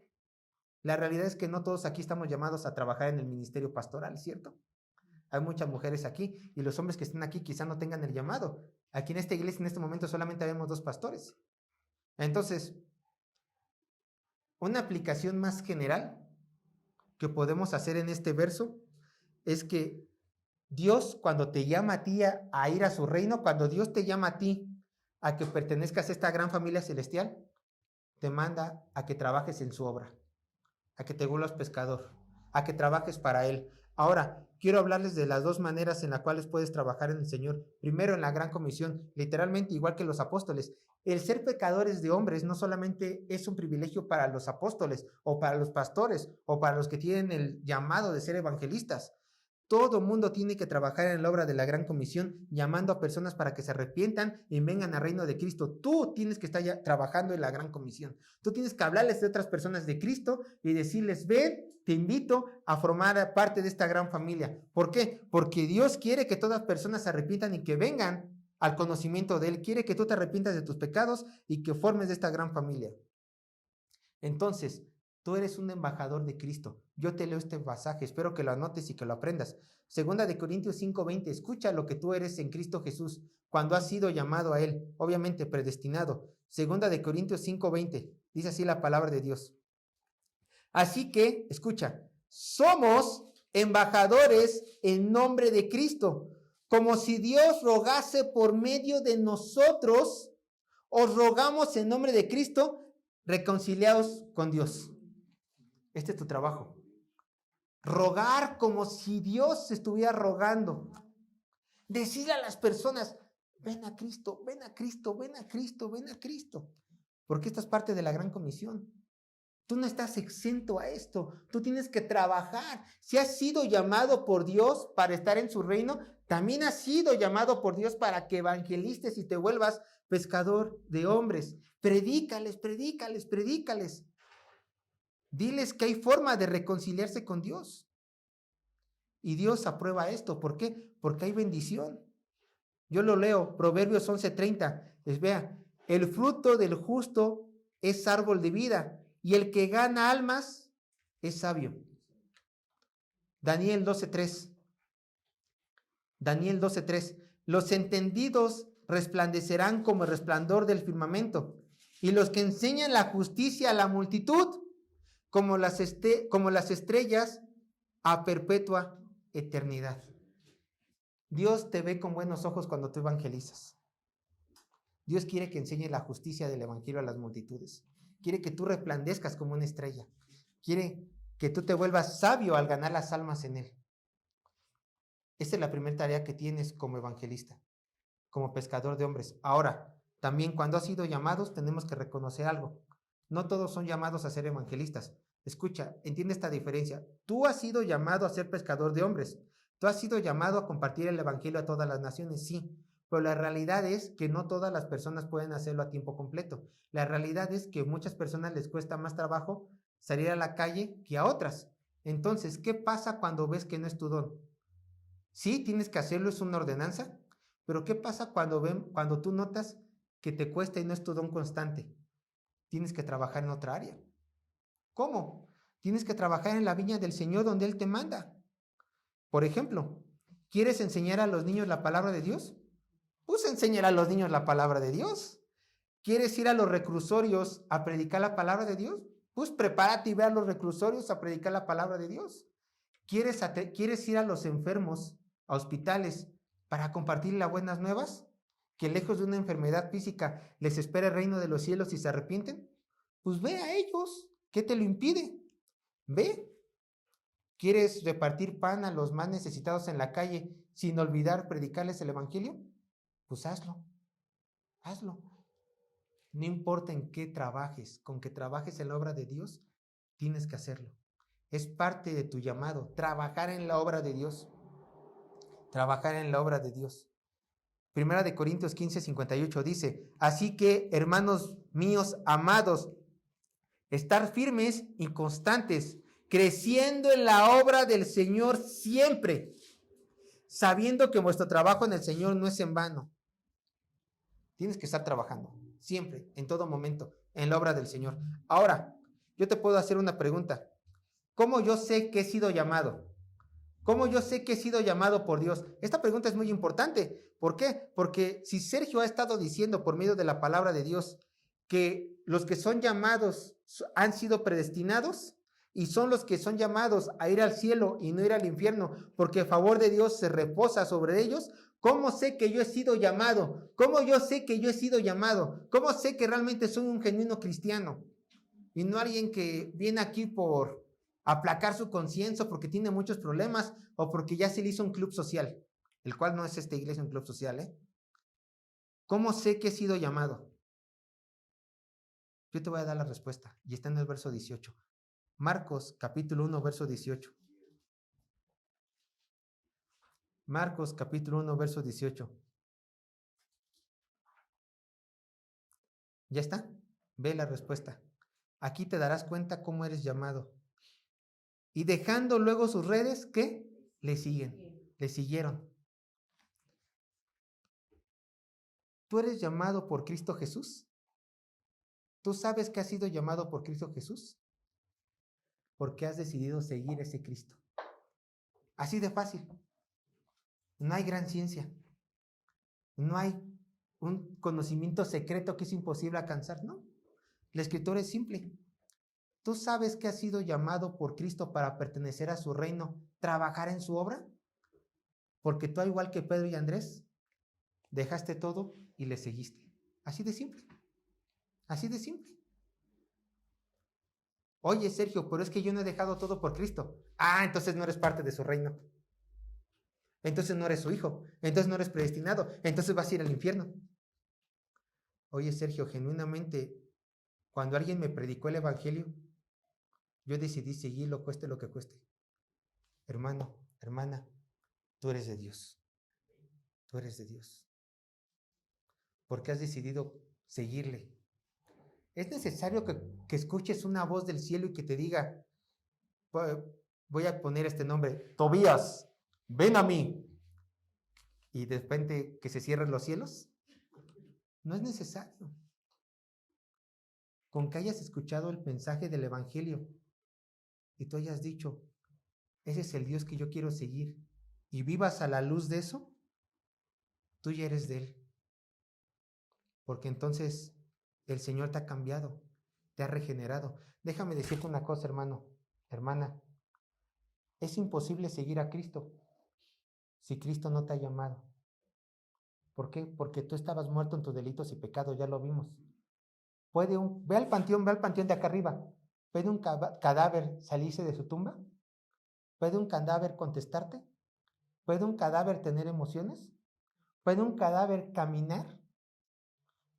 la realidad es que no todos aquí estamos llamados a trabajar en el ministerio pastoral, ¿cierto? Hay muchas mujeres aquí y los hombres que están aquí quizá no tengan el llamado. Aquí en esta iglesia en este momento solamente vemos 2 pastores. Entonces, una aplicación más general que podemos hacer en este verso es que Dios, cuando te llama a ti a ir a su reino, cuando Dios te llama a ti a que pertenezcas a esta gran familia celestial, te manda a que trabajes en su obra, a que te vuelvas pescador, a que trabajes para Él. Ahora, quiero hablarles de las 2 maneras en las cuales puedes trabajar en el Señor. Primero, en la gran comisión, literalmente igual que los apóstoles. El ser pecadores de hombres no solamente es un privilegio para los apóstoles o para los pastores o para los que tienen el llamado de ser evangelistas. Todo mundo tiene que trabajar en la obra de la gran comisión, llamando a personas para que se arrepientan y vengan al reino de Cristo. Tú tienes que estar ya trabajando en la gran comisión. Tú tienes que hablarles de otras personas de Cristo y decirles: ven, te invito a formar parte de esta gran familia. ¿Por qué? Porque Dios quiere que todas personas se arrepientan y que vengan al conocimiento de Él. Quiere que tú te arrepientas de tus pecados y que formes de esta gran familia. Entonces, tú eres un embajador de Cristo. Yo te leo este pasaje, espero que lo anotes y que lo aprendas. Segunda de Corintios 5:20, escucha lo que tú eres en Cristo Jesús, cuando has sido llamado a Él, obviamente predestinado. Segunda de Corintios 5:20, dice así la palabra de Dios. Así que, escucha, somos embajadores en nombre de Cristo, como si Dios rogase por medio de nosotros. Os rogamos en nombre de Cristo, reconciliaos con Dios. Este es tu trabajo. Rogar como si Dios estuviera rogando. Decirle a las personas: ven a Cristo, ven a Cristo, ven a Cristo, ven a Cristo. Porque esta es parte de la gran comisión. Tú no estás exento a esto. Tú tienes que trabajar. Si has sido llamado por Dios para estar en su reino, también has sido llamado por Dios para que evangelices y te vuelvas pescador de hombres. Predícales, predícales, predícales. Diles que hay forma de reconciliarse con Dios. Y Dios aprueba esto. ¿Por qué? Porque hay bendición. Yo lo leo, Proverbios 11:30. Vea, el fruto del justo es árbol de vida, y el que gana almas es sabio. Daniel 12:3. Daniel 12:3. Los entendidos resplandecerán como el resplandor del firmamento, y los que enseñan la justicia a la multitud, como las estrellas a perpetua eternidad. Dios te ve con buenos ojos cuando tú evangelizas. Dios quiere que enseñes la justicia del evangelio a las multitudes. Quiere que tú resplandezcas como una estrella. Quiere que tú te vuelvas sabio al ganar las almas en Él. Esta es la primera tarea que tienes como evangelista, como pescador de hombres. Ahora, también cuando has sido llamados, tenemos que reconocer algo. No todos son llamados a ser evangelistas. Escucha, entiende esta diferencia. Tú has sido llamado a ser pescador de hombres. Tú has sido llamado a compartir el evangelio a todas las naciones, sí. Pero la realidad es que no todas las personas pueden hacerlo a tiempo completo. La realidad es que a muchas personas les cuesta más trabajo salir a la calle que a otras. Entonces, ¿qué pasa cuando ves que no es tu don? Sí, tienes que hacerlo, es una ordenanza. Pero ¿qué pasa cuando tú notas que te cuesta y no es tu don constante? Tienes que trabajar en otra área. ¿Cómo? Tienes que trabajar en la viña del Señor donde Él te manda. Por ejemplo, ¿quieres enseñar a los niños la palabra de Dios? Pues enseñar a los niños la palabra de Dios. ¿Quieres ir a los reclusorios a predicar la palabra de Dios? Pues prepárate y ve a los reclusorios a predicar la palabra de Dios. ¿Quieres ir a los enfermos, a hospitales, para compartir las buenas nuevas? Que lejos de una enfermedad física les espera el reino de los cielos y se arrepienten. Pues ve a ellos. ¿Qué te lo impide? Ve. ¿Quieres repartir pan a los más necesitados en la calle sin olvidar predicarles el evangelio? Pues hazlo. Hazlo. No importa en qué trabajes, con que trabajes en la obra de Dios, tienes que hacerlo. Es parte de tu llamado, trabajar en la obra de Dios. Trabajar en la obra de Dios. Primera de Corintios 15:58 dice, así que, hermanos míos amados, estar firmes y constantes, creciendo en la obra del Señor siempre, sabiendo que vuestro trabajo en el Señor no es en vano. Tienes que estar trabajando, siempre, en todo momento, en la obra del Señor. Ahora, yo te puedo hacer una pregunta. ¿Cómo yo sé que he sido llamado? ¿Cómo yo sé que he sido llamado por Dios? Esta pregunta es muy importante. ¿Por qué? Porque si Sergio ha estado diciendo por medio de la palabra de Dios que los que son llamados han sido predestinados y son los que son llamados a ir al cielo y no ir al infierno, porque el favor de Dios se reposa sobre ellos, ¿cómo sé que yo he sido llamado? ¿Cómo yo sé que yo he sido llamado? ¿Cómo sé que realmente soy un genuino cristiano? Y no alguien que viene aquí por aplacar su conciencia porque tiene muchos problemas o porque ya se le hizo un club social, el cual no es esta iglesia un club social, ¿eh? ¿Cómo sé que he sido llamado? Yo te voy a dar la respuesta y está en el verso 18. Marcos capítulo 1, verso 18. Marcos capítulo 1, verso 18. ¿Ya está? Ve la respuesta. Aquí te darás cuenta cómo eres llamado. Y dejando luego sus redes, ¿qué? Le siguen, le siguieron. ¿Tú eres llamado por Cristo Jesús? ¿Tú sabes que has sido llamado por Cristo Jesús? Porque has decidido seguir ese Cristo. Así de fácil. No hay gran ciencia. No hay un conocimiento secreto que es imposible alcanzar, ¿no? La escritura es simple. ¿Tú sabes que has sido llamado por Cristo para pertenecer a su reino, trabajar en su obra? Porque tú, al igual que Pedro y Andrés, dejaste todo y le seguiste. Así de simple. Así de simple. Oye, Sergio, pero es que yo no he dejado todo por Cristo. Ah, entonces no eres parte de su reino. Entonces no eres su hijo. Entonces no eres predestinado. Entonces vas a ir al infierno. Oye, Sergio, genuinamente, cuando alguien me predicó el evangelio, yo decidí seguirlo, cueste lo que cueste. Hermano, hermana, tú eres de Dios. Tú eres de Dios. Porque has decidido seguirle. Es necesario que escuches una voz del cielo y que te diga, voy a poner este nombre, Tobías, ven a mí. Y de repente que se cierren los cielos. No es necesario. Con que hayas escuchado el mensaje del evangelio y tú hayas dicho, ese es el Dios que yo quiero seguir, y vivas a la luz de eso, tú ya eres de Él. Porque entonces el Señor te ha cambiado, te ha regenerado. Déjame decirte una cosa, hermano, hermana. Es imposible seguir a Cristo si Cristo no te ha llamado. ¿Por qué? Porque tú estabas muerto en tus delitos y pecados, ya lo vimos. Ve al panteón de acá arriba. ¿Puede un cadáver salirse de su tumba? ¿Puede un cadáver contestarte? ¿Puede un cadáver tener emociones? ¿Puede un cadáver caminar?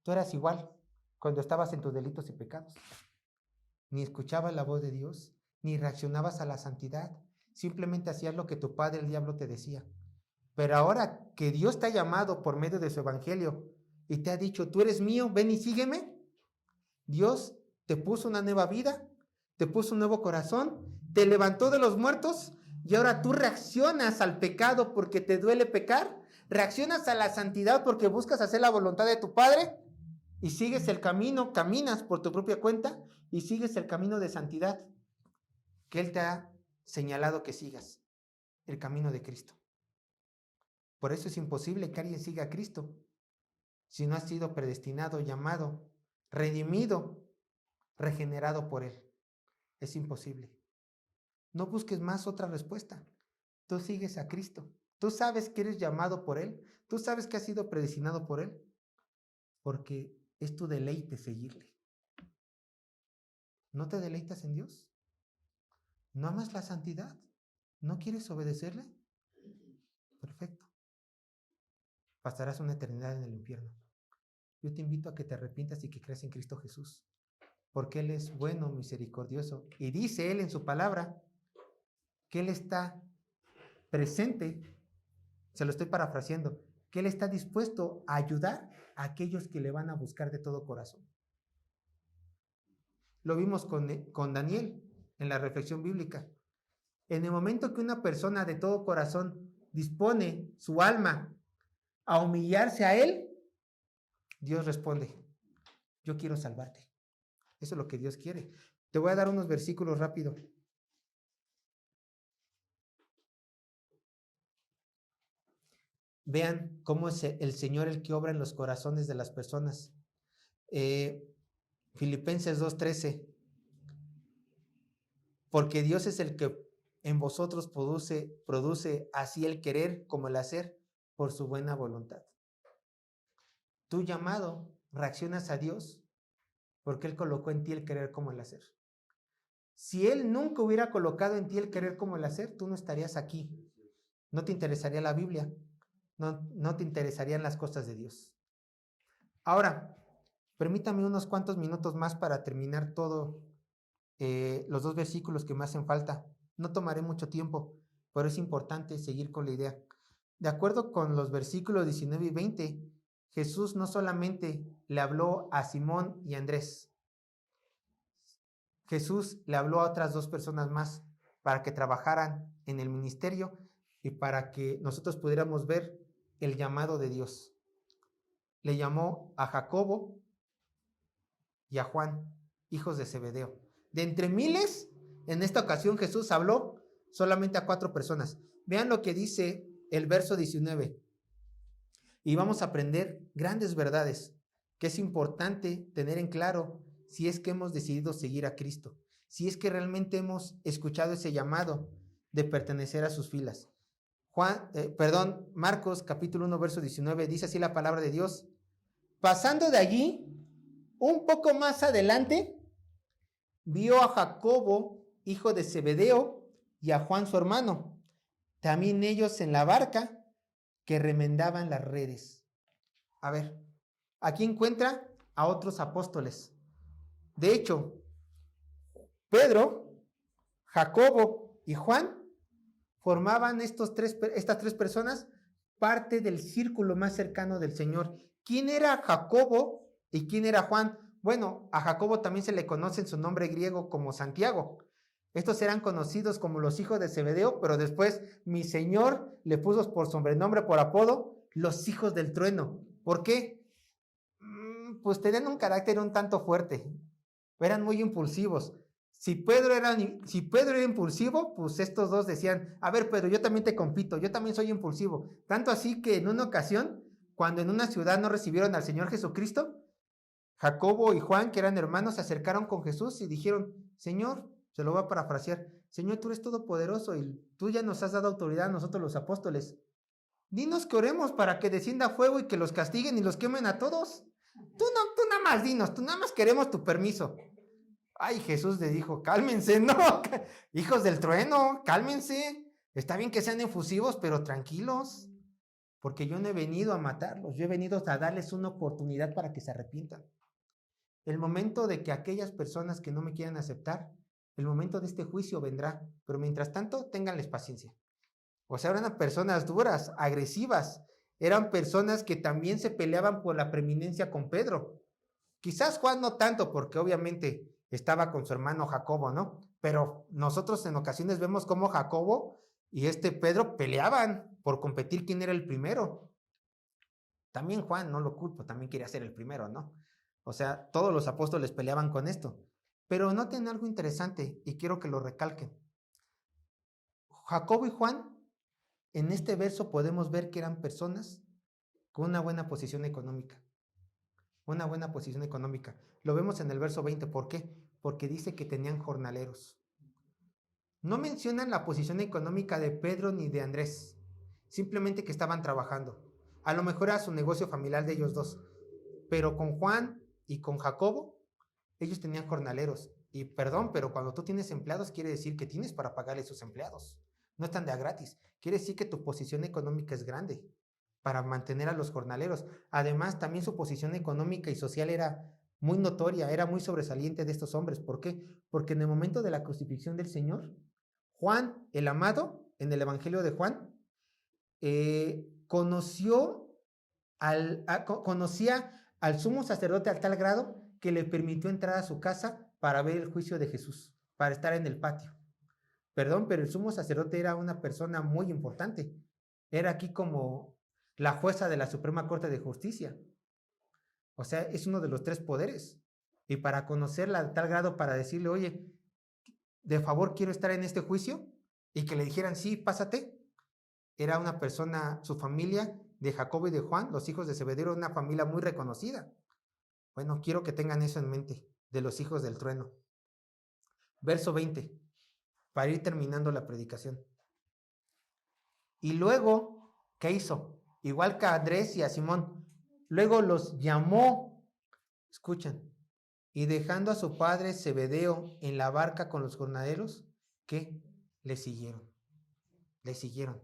Tú eras igual cuando estabas en tus delitos y pecados. Ni escuchabas la voz de Dios, ni reaccionabas a la santidad. Simplemente hacías lo que tu padre, el diablo, te decía. Pero ahora que Dios te ha llamado por medio de su evangelio y te ha dicho, tú eres mío, ven y sígueme, Dios te puso una nueva vida, te puso un nuevo corazón, te levantó de los muertos y ahora tú reaccionas al pecado porque te duele pecar, reaccionas a la santidad porque buscas hacer la voluntad de tu Padre y sigues el camino, caminas por tu propia cuenta y sigues el camino de santidad que Él te ha señalado que sigas, el camino de Cristo. Por eso es imposible que alguien siga a Cristo si no ha sido predestinado, llamado, redimido, regenerado por Él. Es imposible. No busques más otra respuesta. Tú sigues a Cristo. Tú sabes que eres llamado por Él. Tú sabes que has sido predestinado por Él. Porque es tu deleite seguirle. ¿No te deleitas en Dios? ¿No amas la santidad? ¿No quieres obedecerle? Perfecto. Pasarás una eternidad en el infierno. Yo te invito a que te arrepientas y que creas en Cristo Jesús. Porque Él es bueno, misericordioso. Y dice Él en su palabra que Él está presente, se lo estoy parafraseando, que Él está dispuesto a ayudar a aquellos que le van a buscar de todo corazón. Lo vimos con Daniel en la reflexión bíblica. En el momento que una persona de todo corazón dispone su alma a humillarse a Él, Dios responde, yo quiero salvarte. Eso es lo que Dios quiere. Te voy a dar unos versículos rápido. Vean cómo es el Señor el que obra en los corazones de las personas. Filipenses 2:13. Porque Dios es el que en vosotros produce así el querer como el hacer por su buena voluntad. Tu llamado, reaccionas a Dios porque Él colocó en ti el querer como el hacer. Si Él nunca hubiera colocado en ti el querer como el hacer, tú no estarías aquí. No te interesaría la Biblia. No te interesarían las cosas de Dios. Ahora, permítame unos cuantos minutos más para terminar todo los 2 versículos que me hacen falta. No tomaré mucho tiempo, pero es importante seguir con la idea. De acuerdo con los versículos 19 y 20, Jesús no solamente le habló a Simón y Andrés. Jesús le habló a otras 2 personas más para que trabajaran en el ministerio y para que nosotros pudiéramos ver el llamado de Dios. Le llamó a Jacobo y a Juan, hijos de Zebedeo. De entre miles, en esta ocasión Jesús habló solamente a 4 personas. Vean lo que dice el verso 19. Y vamos a aprender grandes verdades que es importante tener en claro si es que hemos decidido seguir a Cristo, si es que realmente hemos escuchado ese llamado de pertenecer a sus filas. Marcos capítulo 1, verso 19, dice así la palabra de Dios. Pasando de allí, un poco más adelante, vio a Jacobo, hijo de Zebedeo, y a Juan su hermano, también ellos en la barca que remendaban las redes. A ver, aquí encuentra a otros apóstoles. De hecho, Pedro, Jacobo y Juan formaban estas 3 personas parte del círculo más cercano del Señor. ¿Quién era Jacobo y quién era Juan? Bueno, a Jacobo también se le conoce en su nombre griego como Santiago. Estos eran conocidos como los hijos de Zebedeo, pero después mi Señor le puso por sobrenombre, por apodo, los hijos del trueno. ¿Por qué? Pues tenían un carácter un tanto fuerte. Eran muy impulsivos. Si Pedro era impulsivo, pues estos 2 decían, a ver, Pedro, yo también te compito, yo también soy impulsivo. Tanto así que en una ocasión, cuando en una ciudad no recibieron al Señor Jesucristo, Jacobo y Juan, que eran hermanos, se acercaron con Jesús y dijeron, Señor, se lo voy a parafrasear, Señor, tú eres todopoderoso y tú ya nos has dado autoridad a nosotros los apóstoles. Dinos que oremos para que descienda fuego y que los castiguen y los quemen a todos. Tú nada más dinos, tú nada más queremos tu permiso. Ay, Jesús le dijo, cálmense, no, hijos del trueno, cálmense. Está bien que sean efusivos, pero tranquilos, porque yo no he venido a matarlos, yo he venido a darles una oportunidad para que se arrepientan. El momento de que aquellas personas que no me quieran aceptar, el momento de este juicio vendrá, pero mientras tanto, ténganles paciencia. O sea, eran personas duras, agresivas, eran personas que también se peleaban por la preeminencia con Pedro. Quizás Juan no tanto, porque obviamente estaba con su hermano Jacobo, ¿no? Pero nosotros en ocasiones vemos cómo Jacobo y Pedro peleaban por competir quién era el primero. También Juan, no lo culpo, también quería ser el primero, ¿no? O sea, todos los apóstoles peleaban con esto. Pero noten algo interesante y quiero que lo recalquen. Jacobo y Juan, en este verso podemos ver que eran personas con una buena posición económica. Una buena posición económica. Lo vemos en el verso 20. ¿Por qué? Porque dice que tenían jornaleros. No mencionan la posición económica de Pedro ni de Andrés. Simplemente que estaban trabajando. A lo mejor era su negocio familiar de ellos dos. Pero con Juan y con Jacobo, ellos tenían jornaleros. Y perdón, pero cuando tú tienes empleados, quiere decir que tienes para pagarle a sus empleados. No están de a gratis. Quiere decir que tu posición económica es grande para mantener a los jornaleros. Además, también su posición económica y social era muy notoria, era muy sobresaliente de estos hombres. ¿Por qué? Porque en el momento de la crucifixión del Señor, Juan, el amado, en el Evangelio de Juan, conocía al sumo sacerdote al tal grado que le permitió entrar a su casa para ver el juicio de Jesús, para estar en el patio. Perdón, pero el sumo sacerdote era una persona muy importante. Era aquí como la jueza de la Suprema Corte de Justicia. O sea, es uno de los tres poderes. Y para conocerla a tal grado, para decirle, oye, de favor quiero estar en este juicio, y que le dijeran, sí, pásate. Era una persona, su familia de Jacobo y de Juan, los hijos de Zebedeo, era una familia muy reconocida. Bueno, quiero que tengan eso en mente, de los hijos del trueno. Verso 20, para ir terminando la predicación. Y luego, ¿qué hizo? Igual que a Andrés y a Simón, luego los llamó, escuchan, y dejando a su padre Zebedeo en la barca con los jornaleros, ¿qué? Le siguieron. Le siguieron.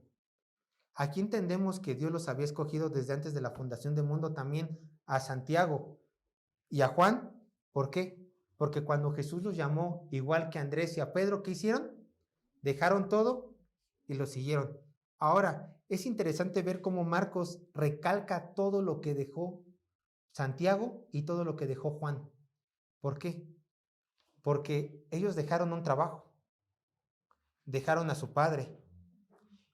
Aquí entendemos que Dios los había escogido desde antes de la fundación del mundo también a Santiago y a Juan. ¿Por qué? Porque cuando Jesús los llamó, igual que a Andrés y a Pedro, ¿qué hicieron? Dejaron todo y lo siguieron. Ahora, es interesante ver cómo Marcos recalca todo lo que dejó Santiago y todo lo que dejó Juan. ¿Por qué? Porque ellos dejaron un trabajo, dejaron a su padre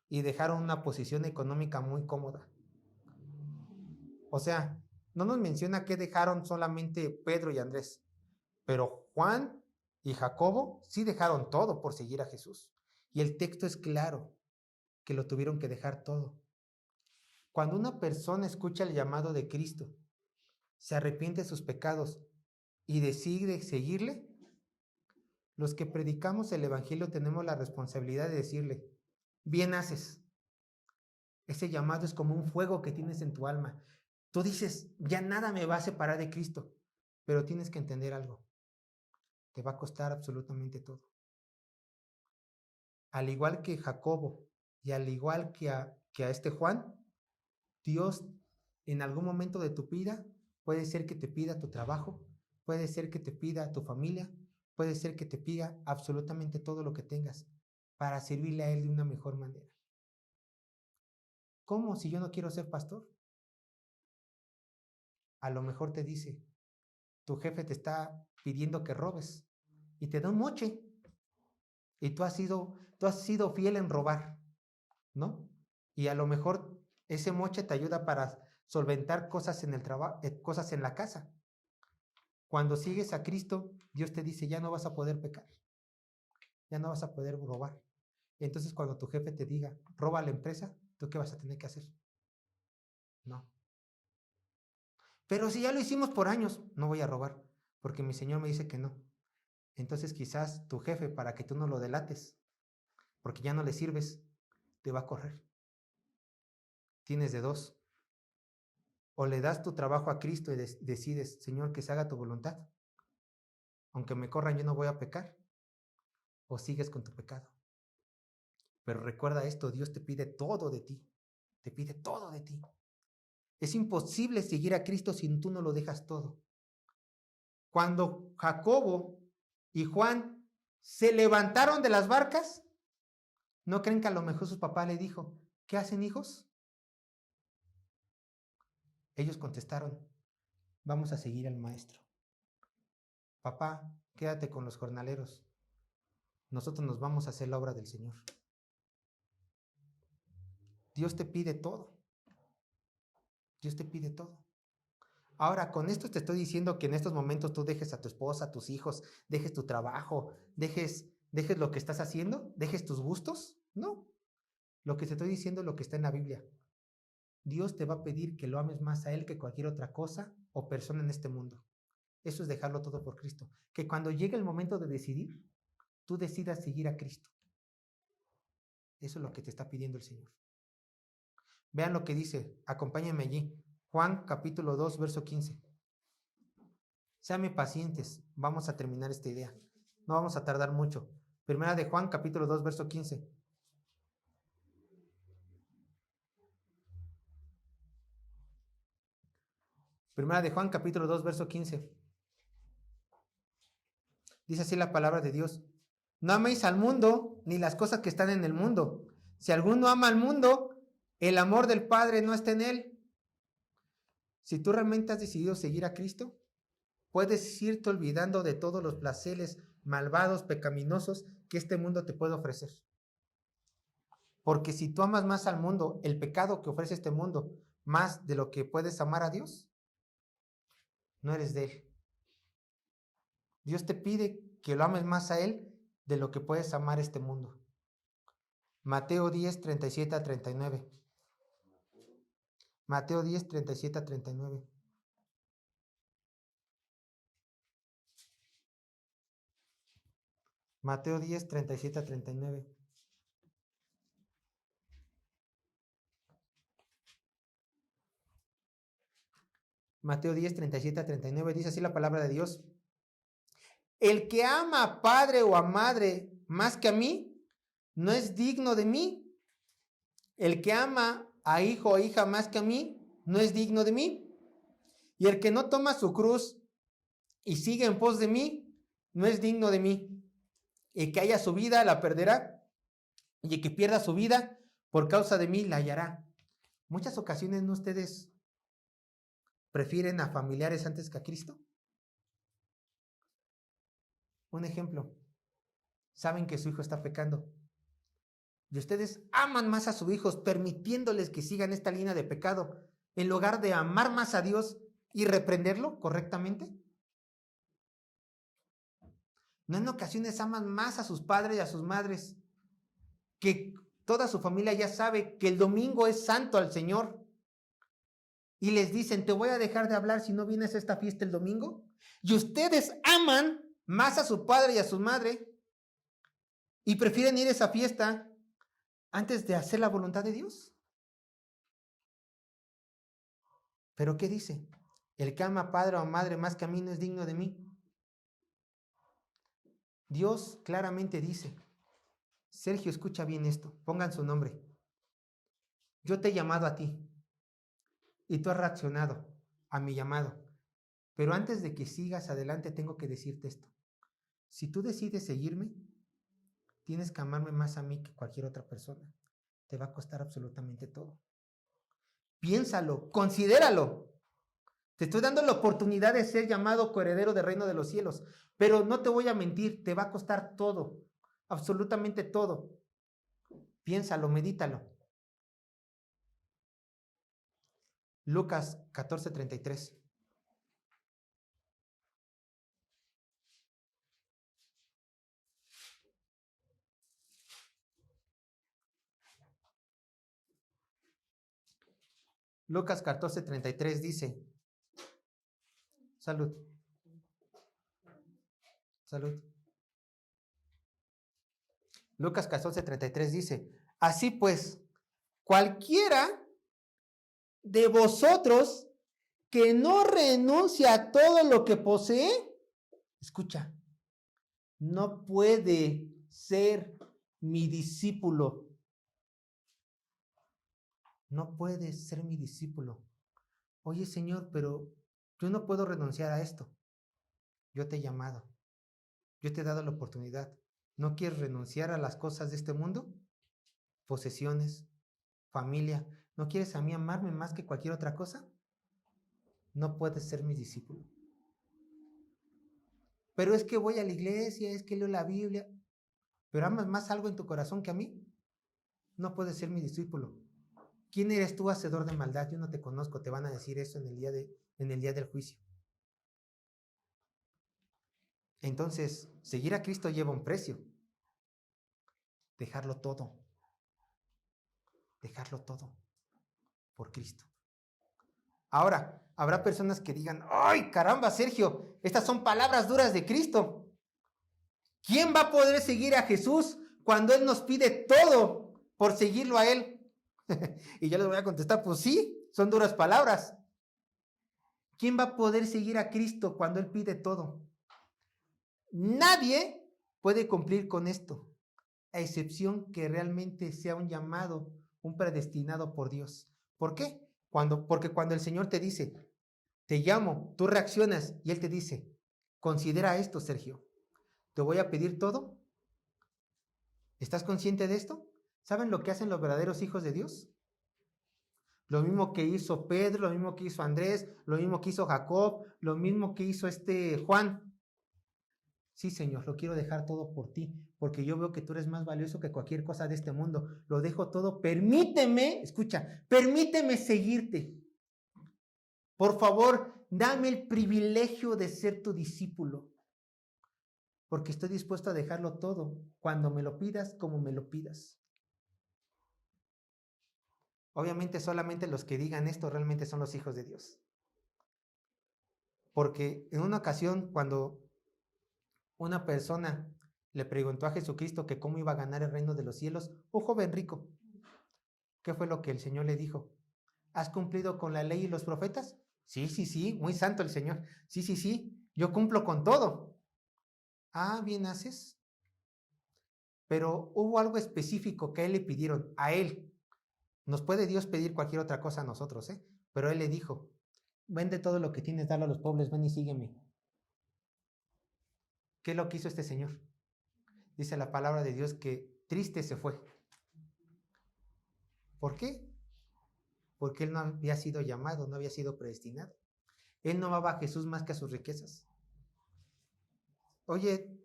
y dejaron una posición económica muy cómoda. O sea, no nos menciona que dejaron solamente Pedro y Andrés, pero Juan y Jacobo sí dejaron todo por seguir a Jesús. Y el texto es claro, que lo tuvieron que dejar todo. Cuando una persona escucha el llamado de Cristo, se arrepiente de sus pecados y decide seguirle, los que predicamos el Evangelio tenemos la responsabilidad de decirle, bien haces. Ese llamado es como un fuego que tienes en tu alma. Tú dices, ya nada me va a separar de Cristo, pero tienes que entender algo. Te va a costar absolutamente todo. Al igual que Jacobo y al igual que a Juan, Dios en algún momento de tu vida puede ser que te pida tu trabajo, puede ser que te pida tu familia, puede ser que te pida absolutamente todo lo que tengas para servirle a Él de una mejor manera. ¿Cómo si yo no quiero ser pastor? A lo mejor te dice, tu jefe te está pidiendo que robes y te da un moche y tú has sido fiel en robar, ¿no? Y a lo mejor ese moche te ayuda para solventar cosas en el trabajo, cosas en la casa. Cuando sigues a Cristo, Dios te dice, ya no vas a poder pecar, ya no vas a poder robar. Entonces cuando tu jefe te diga, roba la empresa, ¿tú qué vas a tener que hacer? No. Pero si ya lo hicimos por años, no voy a robar, porque mi Señor me dice que no. Entonces quizás tu jefe, para que tú no lo delates, porque ya no le sirves, te va a correr. Tienes de dos. O le das tu trabajo a Cristo y decides, Señor, que se haga tu voluntad. Aunque me corran, yo no voy a pecar. O sigues con tu pecado. Pero recuerda esto, Dios te pide todo de ti. Te pide todo de ti. Es imposible seguir a Cristo si tú no lo dejas todo. Cuando Jacobo y Juan se levantaron de las barcas, ¿no creen que a lo mejor su papá le dijo, ¿qué hacen, hijos? Ellos contestaron, vamos a seguir al maestro. Papá, quédate con los jornaleros. Nosotros nos vamos a hacer la obra del Señor. Dios te pide todo. Dios te pide todo. Ahora, con esto te estoy diciendo que en estos momentos tú dejes a tu esposa, a tus hijos, dejes tu trabajo, dejes lo que estás haciendo, dejes tus gustos. No. Lo que te estoy diciendo es lo que está en la Biblia. Dios te va a pedir que lo ames más a Él que cualquier otra cosa o persona en este mundo. Eso es dejarlo todo por Cristo. Que cuando llegue el momento de decidir, tú decidas seguir a Cristo. Eso es lo que te está pidiendo el Señor. Vean lo que dice, acompáñenme allí. Juan capítulo 2, verso 15. Sean pacientes, vamos a terminar esta idea. No vamos a tardar mucho. Primera de Juan capítulo 2, verso 15. Primera de Juan capítulo 2, verso 15. Dice así la palabra de Dios. No améis al mundo ni las cosas que están en el mundo. Si alguno ama al mundo, el amor del Padre no está en él. Si tú realmente has decidido seguir a Cristo, puedes irte olvidando de todos los placeres malvados, pecaminosos que este mundo te puede ofrecer. Porque si tú amas más al mundo, el pecado que ofrece este mundo, más de lo que puedes amar a Dios, no eres de Él. Dios te pide que lo ames más a Él de lo que puedes amar este mundo. Mateo 10, 37 a 39. Mateo 10, 37 a 39. Mateo 10, 37 a 39. Mateo 10, 37 a 39. Dice así la palabra de Dios. El que ama a padre o a madre más que a mí, no es digno de mí. El que ama a hijo o hija más que a mí, no es digno de mí. Y el que no toma su cruz y sigue en pos de mí, no es digno de mí. El que haya su vida, la perderá. Y el que pierda su vida, por causa de mí, la hallará. Muchas ocasiones, ¿no ustedes prefieren a familiares antes que a Cristo? Un ejemplo. Saben que su hijo está pecando. Y ustedes aman más a sus hijos, permitiéndoles que sigan esta línea de pecado, en lugar de amar más a Dios y reprenderlo correctamente. No, en ocasiones aman más a sus padres y a sus madres, que toda su familia ya sabe que el domingo es santo al Señor. Y les dicen, te voy a dejar de hablar si no vienes a esta fiesta el domingo. Y ustedes aman más a su padre y a su madre y prefieren ir a esa fiesta antes de hacer la voluntad de Dios. ¿Pero qué dice? El que ama a padre o a madre más que a mí no es digno de mí. Dios claramente dice, Sergio, escucha bien esto, pongan su nombre. Yo te he llamado a ti y tú has reaccionado a mi llamado. Pero antes de que sigas adelante tengo que decirte esto. Si tú decides seguirme, tienes que amarme más a mí que cualquier otra persona. Te va a costar absolutamente todo. Piénsalo, considéralo. Te estoy dando la oportunidad de ser llamado coheredero del reino de los cielos, pero no te voy a mentir, te va a costar todo, absolutamente todo. Piénsalo, medítalo. Lucas 14:33. Lucas 14:33 dice, Salud. Salud. Lucas 14:33 dice, así pues, cualquiera de vosotros que no renuncia a todo lo que posee, escucha, no puede ser mi discípulo. No puede ser mi discípulo. Oye, Señor, pero yo no puedo renunciar a esto. Yo te he llamado. Yo te he dado la oportunidad. ¿No quieres renunciar a las cosas de este mundo? Posesiones, familia. ¿No quieres a mí amarme más que cualquier otra cosa? No puedes ser mi discípulo. Pero es que voy a la iglesia, es que leo la Biblia. ¿Pero amas más algo en tu corazón que a mí? No puedes ser mi discípulo. ¿Quién eres tú, hacedor de maldad? Yo no te conozco. Te van a decir eso en el día del juicio. Entonces, seguir a Cristo lleva un precio. Dejarlo todo. Dejarlo todo por Cristo. Ahora, habrá personas que digan, ¡ay, caramba, Sergio! Estas son palabras duras de Cristo. ¿Quién va a poder seguir a Jesús cuando Él nos pide todo por seguirlo a Él? Y yo les voy a contestar, pues sí, son duras palabras. ¿Quién va a poder seguir a Cristo cuando Él pide todo? Nadie puede cumplir con esto, a excepción que realmente sea un llamado, un predestinado por Dios. ¿Por qué? Porque cuando el Señor te dice, te llamo, tú reaccionas y Él te dice, considera esto, Sergio, te voy a pedir todo. ¿Estás consciente de esto? ¿Saben lo que hacen los verdaderos hijos de Dios? Lo mismo que hizo Pedro, lo mismo que hizo Andrés, lo mismo que hizo Jacob, lo mismo que hizo Juan. Sí, Señor, lo quiero dejar todo por ti, porque yo veo que tú eres más valioso que cualquier cosa de este mundo. Lo dejo todo. Permíteme, escucha, permíteme seguirte. Por favor, dame el privilegio de ser tu discípulo, porque estoy dispuesto a dejarlo todo cuando me lo pidas, como me lo pidas. Obviamente solamente los que digan esto realmente son los hijos de Dios. Porque en una ocasión, cuando una persona le preguntó a Jesucristo que cómo iba a ganar el reino de los cielos, un joven rico, ¿qué fue lo que el Señor le dijo? ¿Has cumplido con la ley y los profetas? Sí, muy santo el Señor. Sí, yo cumplo con todo. Ah, bien haces. Pero hubo algo específico que a él le pidieron, a él. Nos puede Dios pedir cualquier otra cosa a nosotros, pero él le dijo, vende todo lo que tienes, dalo a los pobres, ven y sígueme. ¿Qué es lo que hizo este señor? Dice la palabra de Dios que triste se fue. ¿Por qué? Porque él no había sido llamado, no había sido predestinado. Él no amaba a Jesús más que a sus riquezas. Oye,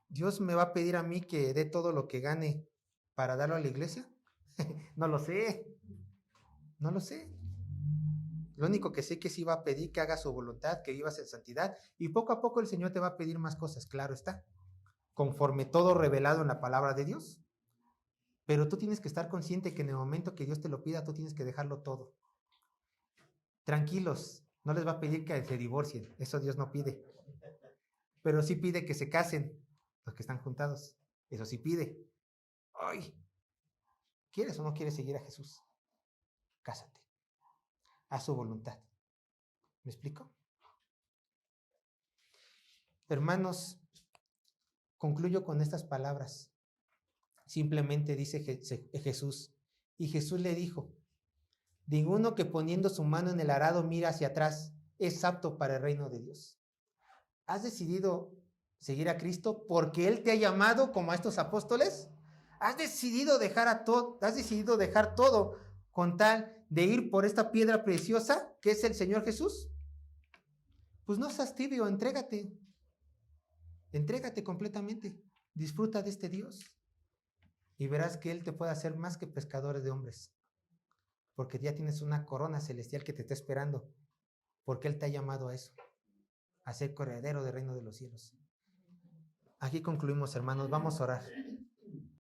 ¿Dios me va a pedir a mí que dé todo lo que gane para darlo a la iglesia? No lo sé. No lo sé. Lo único que sé que sí va a pedir que hagas su voluntad, que vivas en santidad, y poco a poco el Señor te va a pedir más cosas, claro está, conforme todo revelado en la palabra de Dios. Pero tú tienes que estar consciente que en el momento que Dios te lo pida, tú tienes que dejarlo todo. Tranquilos, no les va a pedir que se divorcien, eso Dios no pide. Pero sí pide que se casen los que están juntados, eso sí pide. Ay, ¿quieres o no quieres seguir a Jesús? Cásate. A su voluntad. ¿Me explico? Hermanos, concluyo con estas palabras. Simplemente dice Jesús. Y Jesús le dijo, ninguno que poniendo su mano en el arado mira hacia atrás es apto para el reino de Dios. ¿Has decidido seguir a Cristo porque Él te ha llamado como a estos apóstoles? ¿Has decidido dejar todo con tal de ir por esta piedra preciosa que es el Señor Jesús? Pues no seas tibio, entrégate completamente, disfruta de este Dios y verás que Él te puede hacer más que pescadores de hombres, porque ya tienes una corona celestial que te está esperando, porque Él te ha llamado a eso, a ser corredero del reino de los cielos. Aquí concluimos, hermanos, vamos a orar.